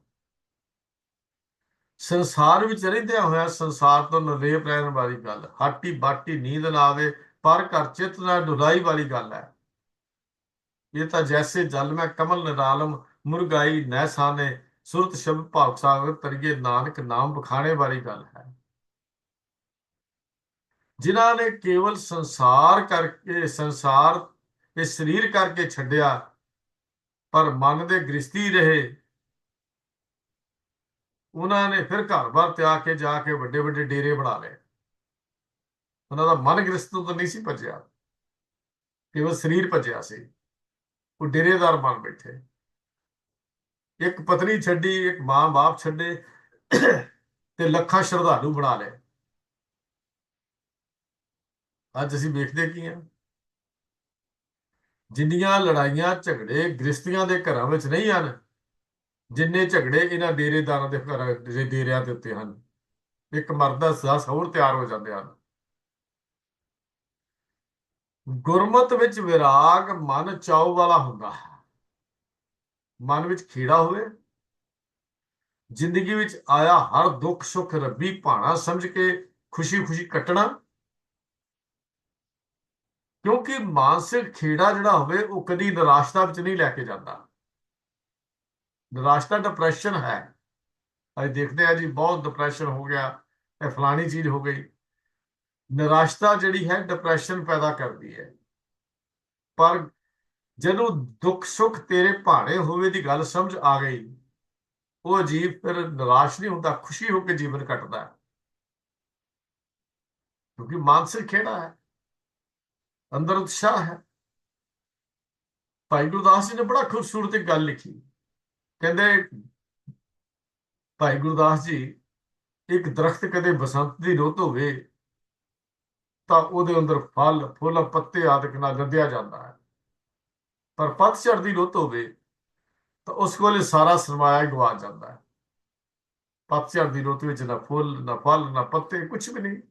ਸੰਸਾਰ ਵਿੱਚ ਰਹਿੰਦਿਆਂ ਹੋਇਆ ਸੰਸਾਰ ਤੋਂ ਨਿਰਲੇਪ ਰਹਿਣ ਵਾਲੀ ਗੱਲ, ਹਾਟੀ ਬਾਟੀ ਨੀਂਦ ਨਾ ਆਵੇ ਪਰ ਘਰ ਚਿੱਤ ਨਾ ਡੁਲਾਈ ਵਾਲੀ ਗੱਲ ਹੈ। ਇਹ ਤਾਂ ਜੈਸੇ ਜਲ ਮੈਂ ਕਮਲ ਨਿਰਾਲਮ ਮੁਰਗਾਈ ਨੈਸਾਨੇ, ਸੁਰਤ ਸ਼ਬਦ ਭਾਵ ਸਾਗਰ ਤਰੀਏ ਨਾਨਕ ਨਾਮ ਬਖਾਣੇ ਵਾਲੀ ਗੱਲ ਹੈ। ਜਿਨ੍ਹਾਂ ਨੇ ਕੇਵਲ ਸੰਸਾਰ ਕਰਕੇ, ਸੰਸਾਰ ਇਹ ਸਰੀਰ ਕਰਕੇ ਛੱਡਿਆ, ਪਰ ਮਨ ਦੇ ਗ੍ਰਸਤੀ ਰਹੇ, ਉਹਨਾਂ ਨੇ ਫਿਰ ਘਰ-ਬਾਰ ਤਿਆਗ ਕੇ ਜਾ ਕੇ ਵੱਡੇ ਵੱਡੇ ਡੇਰੇ ਬਣਾ ਲਏ। ਉਹਨਾਂ ਦਾ ਮਨ ਗ੍ਰਸਤ ਤੋਂ ਨਹੀਂ ਸੀ ਭੱਜਿਆ, ਕੇਵਲ ਸਰੀਰ ਭੱਜਿਆ ਸੀ। ਉਹ ਡੇਰੇਦਾਰ ਬਣ ਬੈਠੇ, ਇੱਕ ਪਤਨੀ ਛੱਡੀ, ਇੱਕ ਮਾਂ-ਬਾਪ ਛੱਡੇ ਤੇ ਲੱਖਾਂ ਸ਼ਰਧਾਲੂ ਬਣਾ ਲਏ। ਅੱਜ ਅਸੀਂ ਵੇਖਦੇ ਕੀ ਹਾਂ, ਜਿੰਨੀਆਂ ਲੜਾਈਆਂ ਝਗੜੇ ਗ੍ਰਸਤੀਆਂ ਦੇ ਘਰਾਂ ਵਿੱਚ ਨਹੀਂ ਹਨ, ਜਿੰਨੇ ਝਗੜੇ ਇਹਨਾਂ ਡੇਰੇਦਾਰਾਂ ਦੇ ਘਰਾਂ ਦੇ ਡੇਰਿਆਂ ਦੇ ਉੱਤੇ ਹਨ। ਇੱਕ ਮਰਦ ਦਾ 10 ਹੋਰ ਤਿਆਰ ਹੋ ਜਾਂਦੇ ਹਨ। ਗੁਰਮਤਿ ਵਿੱਚ ਵਿਰਾਗ ਮਨ ਚਾਉ ਵਾਲਾ ਹੁੰਦਾ ਹੈ। ਮਨ ਵਿੱਚ ਖੇੜਾ ਹੋਵੇ, ਜ਼ਿੰਦਗੀ ਵਿੱਚ ਆਇਆ ਹਰ ਦੁੱਖ ਸੁੱਖ ਰੱਬੀ ਭਾਣਾ ਸਮਝ ਕੇ ਖੁਸ਼ੀ ਖੁਸ਼ੀ ਕੱਟਣਾ। ਕਿਉਂਕਿ ਮਾਨਸਿਕ ਖੇੜਾ ਜਿਹੜਾ ਹੋਵੇ ਉਹ ਕਦੀ ਨਿਰਾਸ਼ਤਾ ਵਿੱਚ ਨਹੀਂ ਲੈ ਕੇ ਜਾਂਦਾ। ਨਿਰਾਸ਼ਤਾ ਡਿਪਰੈਸ਼ਨ ਹੈ। ਅੱਜ ਦੇਖਦੇ ਆ ਜੀ, ਬਹੁਤ ਡਿਪਰੈਸ਼ਨ ਹੋ ਗਿਆ, ਇਹ ਫਲਾਣੀ ਚੀਜ਼ ਹੋ ਗਈ। ਨਿਰਾਸ਼ਤਾ ਜਿਹੜੀ ਹੈ ਡਿਪਰੈਸ਼ਨ ਪੈਦਾ ਕਰਦੀ ਹੈ। ਪਰ ਜਦੋਂ ਦੁੱਖ ਸੁੱਖ ਤੇਰੇ ਭਾਣੇ ਹੋਵੇ ਦੀ ਗੱਲ ਸਮਝ ਆ ਗਈ, ਉਹ ਜੀਵ ਫਿਰ ਨਿਰਾਸ਼ ਨਹੀਂ ਹੁੰਦਾ, ਖੁਸ਼ੀ ਹੋ ਕੇ ਜੀਵਨ ਕੱਟਦਾ ਹੈ। ਕਿਉਂਕਿ ਮਾਨਸਿਕ ਖੇੜਾ ਹੈ, ਅੰਦਰ ਉਤਸ਼ਾਹ ਹੈ। ਭਾਈ ਗੁਰਦਾਸ ਜੀ ਨੇ ਬੜਾ ਖੂਬਸੂਰਤ ਇੱਕ ਗੱਲ ਲਿਖੀ। ਕਹਿੰਦੇ ਭਾਈ ਗੁਰਦਾਸ ਜੀ, ਇੱਕ ਦਰਖਤ ਕਦੇ ਬਸੰਤ ਦੀ ਰੁੱਤ ਹੋਵੇ ਤਾਂ ਉਹਦੇ ਅੰਦਰ ਫਲ ਫੁੱਲ ਪੱਤੇ ਆਦਿਕ ਨਾਲ ਲੱਦਿਆ ਜਾਂਦਾ ਹੈ, ਪਰ ਪਤਝੜ ਦੀ ਰੁੱਤ ਹੋਵੇ ਤਾਂ ਉਸ ਕੋਲੇ ਸਾਰਾ ਸਰਮਾਇਆ ਹੀ ਗਵਾ ਜਾਂਦਾ ਹੈ। ਪਤਝੜ ਦੀ ਰੁੱਤ ਵਿੱਚ ਨਾ ਫੁੱਲ ਨਾ ਫਲ ਨਾ ਪੱਤੇ, ਕੁਝ ਵੀ ਨਹੀਂ।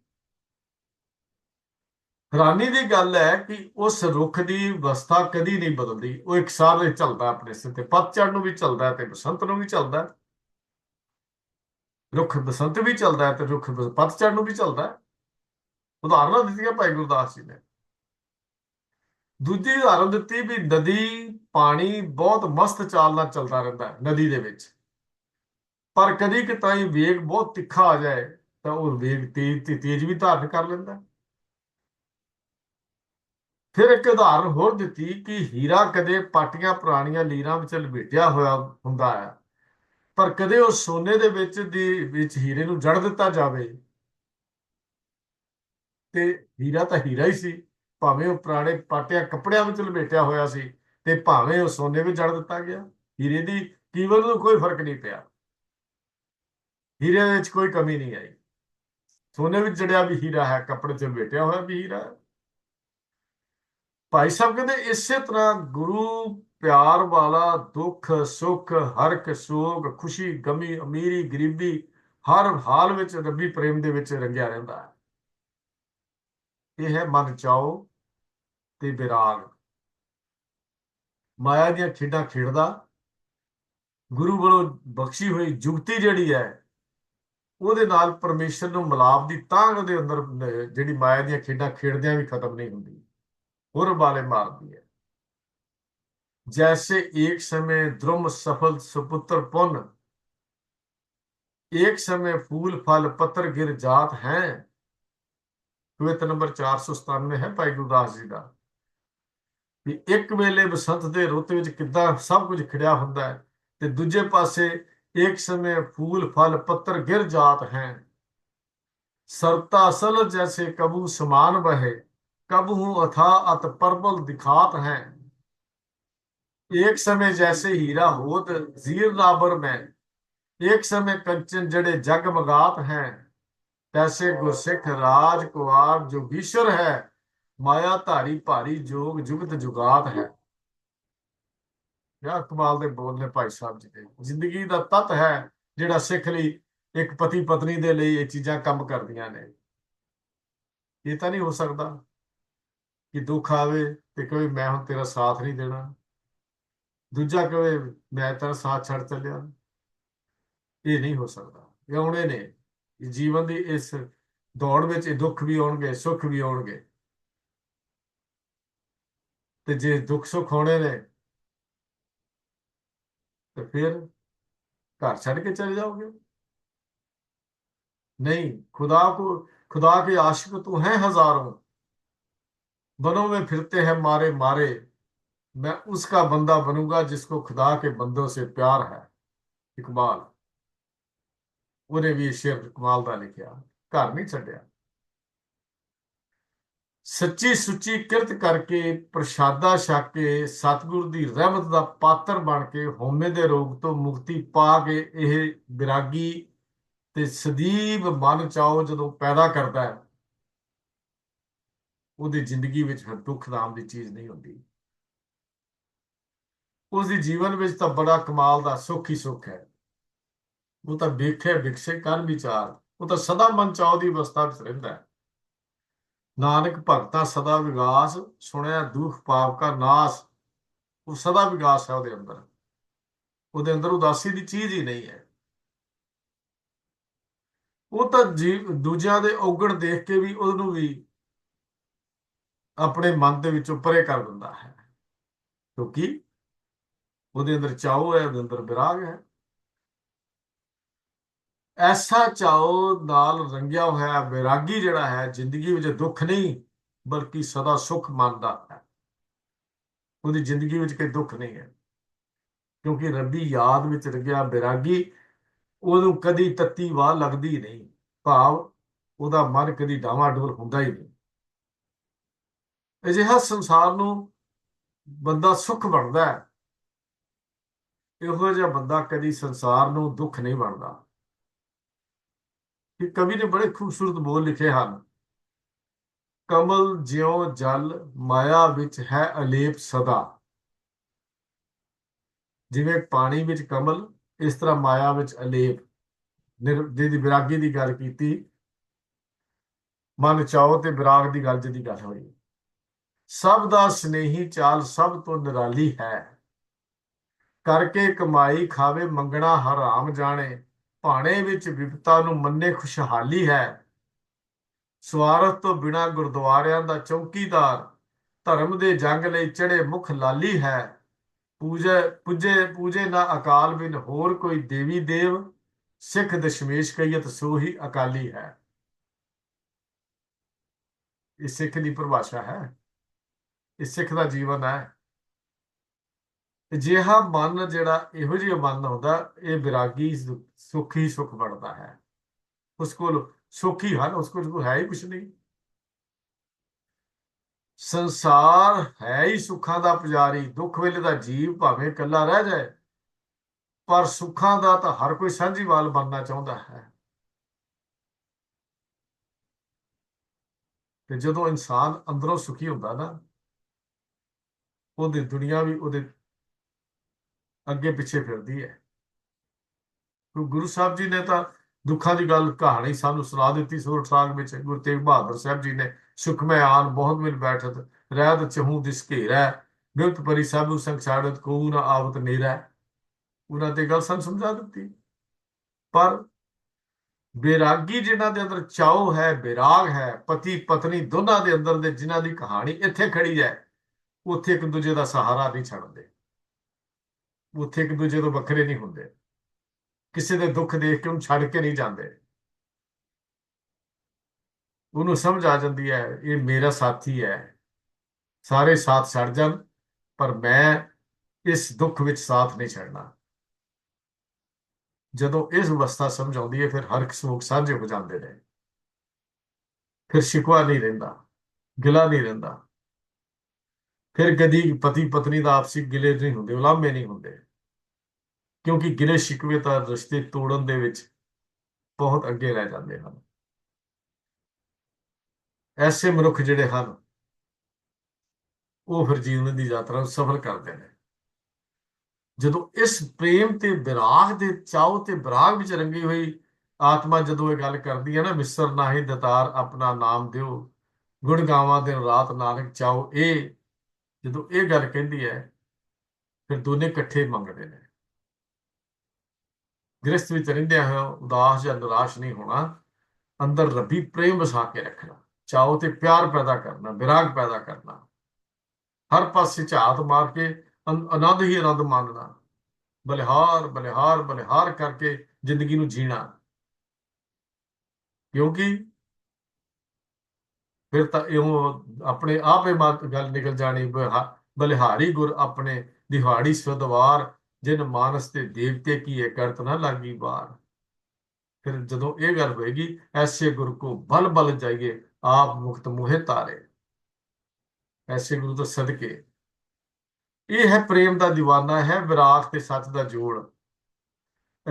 ਹੈਰਾਨੀ ਦੀ ਗੱਲ ਹੈ ਕਿ ਉਸ ਰੁੱਖ ਦੀ ਅਵਸਥਾ ਕਦੀ ਨਹੀਂ ਬਦਲਦੀ, ਉਹ ਇੱਕ ਸਾਲ ਲਈ ਚੱਲਦਾ ਆਪਣੇ ਸਿਰ ਤੇ। ਪਤਝੜ ਨੂੰ ਵੀ ਚੱਲਦਾ ਤੇ ਬਸੰਤ ਨੂੰ ਵੀ ਚੱਲਦਾ। ਰੁੱਖ ਬਸੰਤ ਵੀ ਚੱਲਦਾ ਤੇ ਰੁੱਖ ਪਤਝੜ ਨੂੰ ਵੀ ਚੱਲਦਾ। ਉਦਾਹਰਨਾਂ ਦਿੱਤੀਆਂ ਭਾਈ ਗੁਰਦਾਸ ਜੀ ਨੇ। ਦੂਜੀ ਉਦਾਹਰਨ ਦਿੱਤੀ ਵੀ ਨਦੀ ਪਾਣੀ ਬਹੁਤ ਮਸਤ ਚਾਲ ਨਾਲ ਚੱਲਦਾ ਰਹਿੰਦਾ ਨਦੀ ਦੇ ਵਿੱਚ, ਪਰ ਕਦੀ ਕਿਤਾਈ ਵੇਗ ਬਹੁਤ ਤਿੱਖਾ ਆ ਜਾਏ ਤਾਂ ਉਹ ਵੇਗ ਤੇਜ਼ ਤੇ ਤੇਜ਼ ਵੀ ਧਾਰਨ ਕਰ ਲੈਂਦਾ। ਫਿਰ ਇੱਕ ਉਦਾਹਰਨ ਹੋਰ ਦਿੱਤੀ ਕਿ ਹੀਰਾ ਕਦੇ ਪਾਟੀਆਂ ਪੁਰਾਣੀਆਂ ਲੀਰਾਂ ਵਿੱਚ ਲਪੇਟਿਆ ਹੋਇਆ ਹੁੰਦਾ ਹੈ, ਪਰ ਕਦੇ ਉਹ ਸੋਨੇ ਦੇ ਵਿੱਚ ਹੀਰੇ ਨੂੰ ਜੜ ਦਿੱਤਾ ਜਾਵੇ ਤੇ ਹੀਰਾ ਤਾਂ ਹੀਰਾ ਹੀ ਸੀ, ਭਾਵੇਂ ਉਹ ਪੁਰਾਣੇ ਪਾਟਿਆਂ ਕੱਪੜਿਆਂ ਵਿੱਚ ਲਪੇਟਿਆ ਹੋਇਆ ਸੀ ਤੇ ਭਾਵੇਂ ਉਹ ਸੋਨੇ ਵਿੱਚ ਜੜ ਦਿੱਤਾ ਗਿਆ, ਹੀਰੇ ਦੀ ਕੀਮਤ ਨੂੰ ਕੋਈ ਫਰਕ ਨਹੀਂ ਪਿਆ। ਹੀਰੇ ਵਿੱਚ ਕੋਈ ਕਮੀ ਨਹੀਂ ਆਈ। ਸੋਨੇ ਵਿੱਚ ਜੜਿਆ ਵੀ ਹੀਰਾ ਹੈ, ਕੱਪੜੇ 'ਚ ਲਪੇਟਿਆ ਹੋਇਆ ਵੀ ਹੀਰਾ ਹੈ। ਭਾਈ ਸਾਹਿਬ ਕਹਿੰਦੇ ਇਸੇ ਤਰ੍ਹਾਂ ਗੁਰੂ ਪਿਆਰ ਵਾਲਾ ਦੁੱਖ ਸੁੱਖ ਹਰਕ ਸੋਗ ਖੁਸ਼ੀ ਗਮੀ ਅਮੀਰੀ ਗਰੀਬੀ ਹਰ ਹਾਲ ਵਿੱਚ ਰੱਬੀ ਪ੍ਰੇਮ ਦੇ ਵਿੱਚ ਰੰਗਿਆ ਰਹਿੰਦਾ ਹੈ। ਇਹ ਹੈ ਮਨ ਚਾਓ ਤੇ ਵਿਰਾਗ। ਮਾਇਆ ਦੀਆਂ ਖੇਡਾਂ ਖੇਡਦਾ, ਗੁਰੂ ਵੱਲੋਂ ਬਖਸ਼ੀ ਹੋਈ ਜੁਗਤੀ ਜਿਹੜੀ ਹੈ ਉਹਦੇ ਨਾਲ ਪਰਮੇਸ਼ਰ ਨੂੰ ਮਿਲਾਪ ਦੀ ਤਾਂਘ ਉਹਦੇ ਅੰਦਰ ਜਿਹੜੀ ਮਾਇਆ ਦੀਆਂ ਖੇਡਾਂ ਖੇਡਦਿਆਂ ਵੀ ਖਤਮ ਨਹੀਂ ਹੁੰਦੀ, ਹੋਰ ਬਾਲੇ ਮਾਰਦੀ ਹੈ। जैसे एक समय द्रुम सफल सुपुत्र पुन, एक समय फूल फल पत्र गिर जात हैं। ਕਵਿਤ ਨੰਬਰ 497 ਹੈ ਭਾਈ ਗੁਰਦਾਸ ਜੀ ਦਾ। ਵੀ ਇੱਕ ਵੇਲੇ ਬਸੰਤ ਦੇ ਰੁੱਤ ਵਿੱਚ ਕਿੱਦਾਂ ਸਭ ਕੁਝ ਖਿੜਿਆ ਹੁੰਦਾ ਹੈ ਤੇ ਦੂਜੇ ਪਾਸੇ ਇੱਕ ਸਮੇਂ ਫੂਲ ਫਲ ਪੱਤਰ ਗਿਰ ਜਾਤ हैं। सरता सल जैसे कबू समान बहे, कबहू अथा अत परबल दिखात हैं। एक समय जैसे हीरा होत जीर नाबर में, एक समय कंचन जड़े जगमगात हैं। तैसे गुरसिख राज कुआर जोगीश्वर है, माया धारी भारी जोग जुगत जुगात है। ਯਾਰ ਕਮਾਲ ਦੇ ਬੋਲ ਨੇ ਭਾਈ ਸਾਹਿਬ ਜੀ ਦੇ। ਜ਼ਿੰਦਗੀ ਦਾ ਤੱਤ ਹੈ ਜਿਹੜਾ ਸਿੱਖ ਲਈ, ਇੱਕ ਪਤੀ ਪਤਨੀ ਦੇ ਲਈ ਇਹ ਚੀਜ਼ਾਂ ਕੰਮ ਕਰਦੀਆਂ ਨੇ। ਇਹ ਤਾਂ ਨਹੀਂ ਹੋ ਸਕਦਾ ਕਿ ਦੁੱਖ ਆਵੇ ਤੇ ਕਹੇ ਮੈਂ ਹੁਣ ਤੇਰਾ ਸਾਥ ਨਹੀਂ ਦੇਣਾ, ਦੂਜਾ ਕਹੇ ਮੈਂ ਤੇਰਾ ਸਾਥ ਛੱਡ ਚੱਲਿਆ। ਇਹ ਨਹੀਂ ਹੋ ਸਕਦਾ। ਇਹ ਆਉਣੇ ਨੇ ਜੀਵਨ ਦੀ ਇਸ ਦੌੜ ਵਿੱਚ, ਇਹ ਦੁੱਖ ਵੀ ਆਉਣਗੇ ਸੁੱਖ ਵੀ ਆਉਣਗੇ, ਤੇ ਜੇ ਦੁੱਖ ਸੁੱਖ ਹੋਣੇ ਨੇ ਤੇ ਫਿਰ ਘਰ ਛੱਡ ਕੇ ਚਲੇ ਜਾਓਗੇ। नहीं, खुदा को खुदा के आशिक तो हैं हजारों, बनों में फिरते हैं मारे मारे। मैं उसका बंदा बनूंगा जिसको खुदा के बंदों से प्यार है। इकबाल, ਉਹਨੇ ਵੀ ਸ਼ੇਰ ਕਮਾਲ ਦਾ ਲਿਖਿਆ, ਘਰ ਨਹੀਂ ਛੱਡਿਆ। ਸੱਚੀ ਸੁੱਚੀ ਕਿਰਤ ਕਰਕੇ ਪ੍ਰਸ਼ਾਦਾ ਛਕ ਕੇ ਸਤਿਗੁਰ ਦੀ ਰਹਿਮਤ ਦਾ ਪਾਤਰ ਬਣ ਕੇ ਹਉਮੈ ਦੇ ਰੋਗ ਤੋਂ ਮੁਕਤੀ ਪਾ ਕੇ ਇਹ ਵਿਰਾਗੀ ਤੇ ਸਦੀਵ ਮਨ ਚਾਓ ਜਦੋਂ ਪੈਦਾ ਕਰਦਾ ਹੈ, ਉਹਦੀ ਜ਼ਿੰਦਗੀ ਵਿੱਚ ਫਿਰ ਦੁੱਖ ਨਾਮ ਦੀ ਚੀਜ਼ ਨਹੀਂ ਹੁੰਦੀ। ਉਸ ਦੀ ਜੀਵਨ ਵਿੱਚ ਤਾਂ ਬੜਾ ਕਮਾਲ ਦਾ ਸੁੱਖ ਹੀ ਸੁੱਖ ਹੈ। ਉਹ ਤਾਂ ਵੇਖੇ ਵਿਕਸੇ ਕਰ ਵਿਚਾਰ, ਉਹ ਤਾਂ ਸਦਾ ਮਨ ਚਾਓ ਦੀ ਅਵਸਥਾ ਵਿੱਚ ਰਹਿੰਦਾ ਹੈ। ਨਾਨਕ ਭਗਤਾ ਸਦਾ ਵਿਗਾਸ, ਸੁਣਿਆ ਦੁਖ ਪਾਪ ਕਾ ਨਾਸ। ਉਹ ਸਦਾ ਵਿਗਾਸ ਹੈ ਉਹਦੇ ਅੰਦਰ, ਉਹਦੇ ਅੰਦਰ ਉਦਾਸੀ ਦੀ ਚੀਜ਼ ਹੀ ਨਹੀਂ ਹੈ। ਉਹ ਤਾਂ ਦੂਜਿਆਂ ਦੇ ਔਗਣ ਦੇਖ ਕੇ ਵੀ ਉਹਨੂੰ ਵੀ ਆਪਣੇ ਮਨ ਦੇ ਵਿੱਚੋਂ ਪਰੇ ਕਰ ਦਿੰਦਾ ਹੈ, ਕਿਉਂਕਿ ਉਹਦੇ ਅੰਦਰ ਚਾਓ ਹੈ, ਉਹਦੇ ਅੰਦਰ ਵਿਰਾਗ ਹੈ। ਐਸਾ ਚਾਓ ਨਾਲ ਰੰਗਿਆ ਹੋਇਆ ਵਿਰਾਗੀ ਜਿਹੜਾ ਹੈ, ਜ਼ਿੰਦਗੀ ਵਿੱਚ ਦੁੱਖ ਨਹੀਂ ਬਲਕਿ ਸਦਾ ਸੁੱਖ ਮੰਨਦਾ ਹੈ। ਉਹਦੀ ਜ਼ਿੰਦਗੀ ਵਿੱਚ ਕੋਈ ਦੁੱਖ ਨਹੀਂ ਹੈ, ਕਿਉਂਕਿ ਰੱਬੀ ਯਾਦ ਵਿੱਚ ਰੰਗਿਆ ਵਿਰਾਗੀ, ਉਹਨੂੰ ਕਦੀ ਤੱਤੀ ਵਾਹ ਲੱਗਦੀ ਨਹੀਂ, ਭਾਵ ਉਹਦਾ ਮਨ ਕਦੀ ਡਾਵਾਡੋਲ ਹੁੰਦਾ ਹੀ ਨਹੀਂ। ਅਜਿਹਾ ਸੰਸਾਰ ਨੂੰ ਬੰਦਾ ਸੁੱਖ ਬਣਦਾ ਹੈ, ਇਹੋ ਜਿਹਾ ਬੰਦਾ ਕਦੀ ਸੰਸਾਰ ਨੂੰ ਦੁੱਖ ਨਹੀਂ ਬਣਦਾ। ਕਿ ਕਵੀ ਨੇ ਬੜੇ ਖੂਬਸੂਰਤ ਬੋਲ ਲਿਖੇ ਹਨ। ਕਮਲ ਜਿਉ ਜਲ ਮਾਇਆ ਵਿੱਚ ਹੈ ਅਲੇਪ ਸਦਾ। ਜਿਵੇਂ ਪਾਣੀ ਵਿੱਚ ਕਮਲ, ਇਸ ਤਰ੍ਹਾਂ ਮਾਇਆ ਵਿੱਚ ਅਲੇਪ। ਜਿਹਦੀ ਵਿਰਾਗੀ ਦੀ ਗੱਲ ਕੀਤੀ, ਮਨ ਚਾਓ ਤੇ ਵਿਰਾਗ ਦੀ ਗੱਲ ਜਿਹਦੀ ਗੱਲ ਹੋਈ। ਸਭ ਦਾ ਸਨੇਹੀ ਚਾਲ ਸਭ ਤੋਂ ਨਿਰਾਲੀ ਹੈ, ਕਰਕੇ ਕਮਾਈ ਖਾਵੇ ਮੰਗਣਾ ਹਰਾਮ ਜਾਣੇ। ਭਾਣੇ ਵਿੱਚ ਵਿਪਤਾ ਨੂੰ ਮੰਨੇ ਖੁਸ਼ਹਾਲੀ ਹੈ, ਸਵਾਰਥ ਤੋਂ ਬਿਨਾਂ ਗੁਰਦੁਆਰਿਆਂ ਦਾ ਚੌਕੀਦਾਰ। ਧਰਮ ਦੇ ਜੰਗ ਲਈ ਚੜੇ ਮੁਖ ਲਾਲੀ ਹੈ, ਪੂਜੇ ਨਾ ਅਕਾਲ ਬਿਨ ਹੋਰ ਕੋਈ ਦੇਵੀ ਦੇਵ। ਸਿੱਖ ਦਸ਼ਮੇਸ਼ ਕਹੀਅਤ ਸੋ ਹੀ ਅਕਾਲੀ ਹੈ। ਇਹ ਸਿੱਖ ਦੀ ਪਰਿਭਾਸ਼ਾ ਹੈ, ਇਹ ਸਿੱਖ ਦਾ ਜੀਵਨ ਹੈ। ਅਜਿਹਾ ਮਨ ਜਿਹੜਾ ਇਹੋ ਜਿਹਾ ਮਨ ਹੁੰਦਾ, ਇਹ ਵਿਰਾਗੀ ਸੁੱਖ ਹੀ ਸੁੱਖ ਬਣਦਾ ਹੈ। ਉਸ ਕੋਲ ਸੁੱਖ ਹੀ ਹਨ, ਉਸ ਕੋਲ ਹੈ ਹੀ ਕੁਛ ਨਹੀਂ। ਸੰਸਾਰ ਹੈ ਹੀ ਸੁੱਖਾਂ ਦਾ ਪੁਜਾਰੀ, ਦੁੱਖ ਵੇਲੇ ਦਾ ਜੀਵ ਭਾਵੇਂ ਇਕੱਲਾ ਰਹਿ ਜਾਏ, ਪਰ ਸੁੱਖਾਂ ਦਾ ਤਾਂ ਹਰ ਕੋਈ ਸਾਂਝੀਵਾਲ ਬਣਨਾ ਚਾਹੁੰਦਾ ਹੈ। ਤੇ ਜਦੋਂ ਇਨਸਾਨ ਅੰਦਰੋਂ ਸੁਖੀ ਹੁੰਦਾ ਨਾ, ਉਹਦੀ ਦੁਨੀਆ ਵੀ ਉਹਦੇ ਅੱਗੇ ਪਿੱਛੇ ਫਿਰਦੀ ਹੈ। ਗੁਰੂ ਸਾਹਿਬ ਜੀ ਨੇ ਤਾਂ ਦੁੱਖਾਂ ਦੀ ਗੱਲ ਕਹਾਣੀ ਸਾਨੂੰ ਸੁਣਾ ਦਿੱਤੀ ਸੋਰਠ ਸਾਗ ਵਿੱਚ। ਗੁਰੂ ਤੇਗ ਬਹਾਦਰ ਸਾਹਿਬ ਜੀ ਨੇ ਸੁਖਮੈ ਆਨ ਬਹੁਤ ਮਿਲ ਬੈਠਤ, ਰਹਿਤ ਚਹੂ ਦਿਸ ਘੇਰੈ। ਬਿਪਤ ਪਰੀ ਸਾਬੂ ਸੰਗ ਛਾੜਤ, ਕੋ ਨਾ ਆਵਤ ਨੇਰੈ। ਉਹਨਾਂ ਤੇ ਗੱਲ ਸਾਨੂੰ ਸਮਝਾ ਦਿੱਤੀ। ਪਰ ਬੇਰਾਗੀ ਜਿਨ੍ਹਾਂ ਦੇ ਅੰਦਰ ਚਾਓ ਹੈ, ਵਿਰਾਗ ਹੈ, ਪਤੀ ਪਤਨੀ ਦੋਨਾਂ ਦੇ ਅੰਦਰ ਦੇ ਜਿਨ੍ਹਾਂ ਦੀ ਕਹਾਣੀ ਇੱਥੇ ਖੜੀ ਹੈ, ਉੱਥੇ ਇੱਕ ਦੂਜੇ ਦਾ ਸਹਾਰਾ ਨਹੀਂ ਛੱਡਦੇ, ਉੱਥੇ ਇੱਕ ਦੂਜੇ ਤੋਂ ਵੱਖਰੇ ਨਹੀਂ ਹੁੰਦੇ, ਕਿਸੇ ਦੇ ਦੁੱਖ ਦੇਖ ਕੇ ਉਹਨੂੰ ਛੱਡ ਕੇ ਨਹੀਂ ਜਾਂਦੇ। ਉਹਨੂੰ ਸਮਝ ਆ ਜਾਂਦੀ ਹੈ ਇਹ ਮੇਰਾ ਸਾਥੀ ਹੈ, ਸਾਰੇ ਸਾਥ ਛੱਡ ਜਾਣ ਪਰ ਮੈਂ ਇਸ ਦੁੱਖ ਵਿੱਚ ਸਾਥ ਨਹੀਂ ਛੱਡਣਾ। ਜਦੋਂ ਇਸ ਅਵਸਥਾ ਸਮਝ ਆਉਂਦੀ ਹੈ, ਫਿਰ ਹਰ ਸੁੱਖ ਸਾਂਝੇ ਹੋ ਜਾਂਦੇ ਨੇ। ਫਿਰ ਸ਼ਿਕਵਾ ਨਹੀਂ ਰਹਿੰਦਾ, ਗਿਲਾ ਨਹੀਂ ਰਹਿੰਦਾ। ਫਿਰ ਕਦੀ ਪਤੀ ਪਤਨੀ ਦਾ ਆਪਸੀ ਗਿਲੇ ਨਹੀਂ ਹੁੰਦੇ, ਉਲਾਮੇ ਨਹੀਂ ਹੁੰਦੇ, ਕਿਉਂਕਿ ਗਿਲੇ ਸ਼ਿਕਵੇ ਤਾਂ ਰਿਸ਼ਤੇ ਤੋੜਨ ਦੇ ਵਿੱਚ ਬਹੁਤ ਅੱਗੇ ਰਹਿ ਜਾਂਦੇ ਹਨ। ਐਸੇ ਮਨੁੱਖ ਜਿਹੜੇ ਹਨ, ਉਹ ਫਿਰ ਜੀਵਨ ਦੀ ਯਾਤਰਾ ਨੂੰ ਸਫਲ ਕਰਦੇ ਨੇ। ਜਦੋਂ ਇਸ ਪ੍ਰੇਮ ਤੇ ਵਿਰਾਗ ਦੇ ਚਾਉ ਤੇ ਵਿਰਾਗ ਵਿੱਚ ਰੰਗੀ ਹੋਈ ਆਤਮਾ ਜਦੋਂ ਇਹ ਗੱਲ ਕਰਦੀ ਹੈ ਨਾ, ਮਿਸਰ ਨਾਹੀ ਦਤਾਰ ਆਪਣਾ ਨਾਮ ਦਿਓ, ਗੁਣ ਗਾਵਾਂ ਦਿਨ ਰਾਤ ਨਾਨਕ ਚਾਓ ਇਹ, ਜਦੋਂ ਇਹ ਗੱਲ ਕਹਿੰਦੀ ਹੈ, ਫਿਰ ਦੋਨੇ ਇਕੱਠੇ ਮੰਗਦੇ ਨੇ। ਗ੍ਰਸਥ ਵਿੱਚ ਰਹਿੰਦਿਆਂ ਹੋਇਆ ਉਦਾਸ ਜਾਂ ਨਿਰਾਸ਼ ਨਹੀਂ ਹੋਣਾ, ਅੰਦਰ ਰੱਬੀ ਪ੍ਰੇਮ ਵਸਾ ਕੇ ਰੱਖਣਾ, ਚਾਓ ਤੇ ਪਿਆਰ ਪੈਦਾ ਕਰਨਾ, ਵਿਰਾਗ ਪੈਦਾ ਕਰਨਾ, ਹਰ ਪਾਸੇ ਝਾਤ ਮਾਰ ਕੇ ਆਨੰਦ ਹੀ ਆਨੰਦ ਮਾਣਨਾ, ਬਲਿਹਾਰ ਬਲਿਹਾਰ ਬਲਿਹਾਰ ਕਰਕੇ ਜ਼ਿੰਦਗੀ ਨੂੰ ਜੀਣਾ। ਕਿਉਂਕਿ ਫਿਰ ਤਾਂ ਇਉਂ ਆਪਣੇ ਆਪੇ ਮਤ ਗੱਲ ਨਿਕਲ ਜਾਣੀ ਬਲਿਹਾਰੀ ਗੁਰ ਆਪਣੇ ਦਿਹਾੜੀ ਸਦਵਾਰ ਜਿਨ ਮਾਨਸ ਤੇ ਦੇਵਤੇ ਕੀ ਇਹ ਕਰਤ ਨਾ ਲਾਗੀ ਬਾਰ। ਫਿਰ ਜਦੋਂ ਇਹ ਗੱਲ ਹੋਏਗੀ, ਐਸੇ ਗੁਰੂ ਕੋ ਬਲ ਬਲ ਜਾਈਏ ਆਪ ਮੁਕਤ ਮੋਹਿ ਤਾਰੇ। ਐਸੇ ਗੁਰੂ ਤੋਂ ਸਦਕੇ ਇਹ ਹੈ ਪ੍ਰੇਮ ਦਾ ਦੀਵਾਨਾ, ਹੈ ਵਿਰਾਗ ਤੇ ਸੱਚ ਦਾ ਜੋੜ।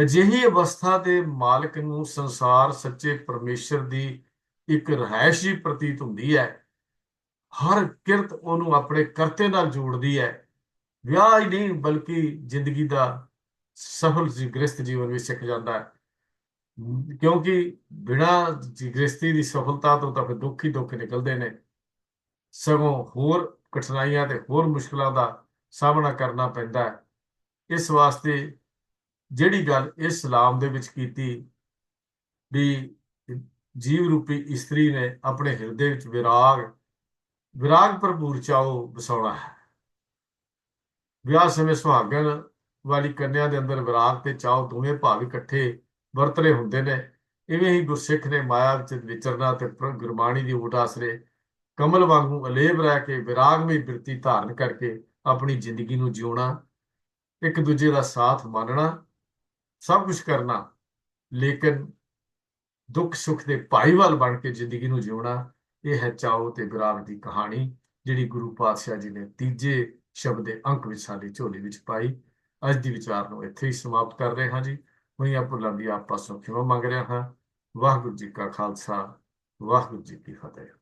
ਅਜਿਹੀ ਅਵਸਥਾ ਦੇ ਮਾਲਕ ਨੂੰ ਸੰਸਾਰ ਸੱਚੇ ਪਰਮੇਸ਼ਰ ਦੀ ਇੱਕ ਰਿਹਾਇਸ਼ ਹੀ ਪ੍ਰਤੀਤ ਹੁੰਦੀ ਹੈ। ਹਰ ਕਿਰਤ ਉਹਨੂੰ ਆਪਣੇ ਕਰਤੇ ਨਾਲ ਜੋੜਦੀ ਹੈ। ਵਿਆਹ ਹੀ ਨਹੀਂ ਬਲਕਿ ਜ਼ਿੰਦਗੀ ਦਾ ਸਫਲ ਗ੍ਰਸਤ ਜੀਵਨ ਵੀ ਸਿੱਖ ਜਾਂਦਾ ਹੈ। ਕਿਉਂਕਿ ਬਿਨਾਂ ਗ੍ਰਸਤੀ ਦੀ ਸਫਲਤਾ ਤੋਂ ਤਾਂ ਫਿਰ ਦੁੱਖ ਹੀ ਦੁੱਖ ਨਿਕਲਦੇ ਨੇ। ਸਗੋਂ ਹੋਰ ਕਠਿਨਾਈਆਂ ਤੇ ਹੋਰ ਮੁਸ਼ਕਲਾਂ ਦਾ ਸਾਹਮਣਾ ਕਰਨਾ ਪੈਂਦਾ ਹੈ। ਇਸ ਵਾਸਤੇ ਜਿਹੜੀ ਗੱਲ ਇਸ ਸਲਾਮ ਦੇ ਵਿੱਚ ਕੀਤੀ ਵੀ ਜੀਵ ਰੂਪੀ ਇਸਤਰੀ ਨੇ ਆਪਣੇ ਹਿਰਦੇ ਵਿੱਚ ਵਿਰਾਗ ਭਰਪੂਰ ਚਾਉ ਵਸਾਉਣਾ ਹੈ। ਵਿਆਹ ਸਮੇਂ ਸੁਹਾਗਣ ਵਾਲੀ ਕੰਨਿਆ ਦੇ ਅੰਦਰ ਵਿਰਾਗ ਤੇ ਚਾਉ ਦੋਵੇਂ ਭਾਵ ਇਕੱਠੇ ਵਰਤ ਰਹੇ ਹੁੰਦੇ ਨੇ। ਇਵੇਂ ਹੀ ਗੁਰਸਿੱਖ ਨੇ ਮਾਇਆ ਵਿੱਚ ਵਿਚਰਨਾ ਤੇ ਗੁਰਬਾਣੀ ਦੀ ਓਟ ਆਸਰੇ ਕਮਲ ਵਾਂਗੂ ਅਲੇਪ ਰਹਿ ਕੇ ਵਿਰਾਗਮਈ ਬਿਰਤੀ ਧਾਰਨ ਕਰਕੇ ਆਪਣੀ ਜ਼ਿੰਦਗੀ ਨੂੰ ਜਿਉਣਾ, ਇੱਕ ਦੂਜੇ ਦਾ ਸਾਥ ਮੰਨਣਾ, ਸਭ ਕੁਝ ਕਰਨਾ, ਲੇਕਿਨ ਦੁੱਖ ਸੁੱਖ ਦੇ ਭਾਈਵਾਲ ਬਣ ਕੇ ਜ਼ਿੰਦਗੀ ਨੂੰ ਜਿਉਣਾ। ਇਹ ਹੈ ਚਾਉ ਤੇ ਵਿਰਾਗ ਦੀ ਕਹਾਣੀ, ਜਿਹੜੀ ਗੁਰੂ ਪਾਤਸ਼ਾਹ ਜੀ ਨੇ ਤੀਜੇ ਸ਼ਬਦ ਦੇ ਅੰਕ ਵਿੱਚ ਸਾਡੀ ਝੋਲੀ ਵਿੱਚ ਪਾਈ। ਅੱਜ ਦੀ ਵਿਚਾਰ ਨੂੰ ਇੱਥੇ ਹੀ ਸਮਾਪਤ ਕਰ ਰਹੇ ਹਾਂ ਜੀ। ਹੋਈਆਂ ਭੁੱਲਾਂ ਦੀ ਆਪ ਪਾਸੋਂ ਖਿਮਾ ਮੰਗ ਰਿਹਾ ਹਾਂ। ਵਾਹਿਗੁਰੂ ਜੀ ਕਾ ਖਾਲਸਾ, ਵਾਹਿਗੁਰੂ ਜੀ ਕੀ ਫਤਿਹ।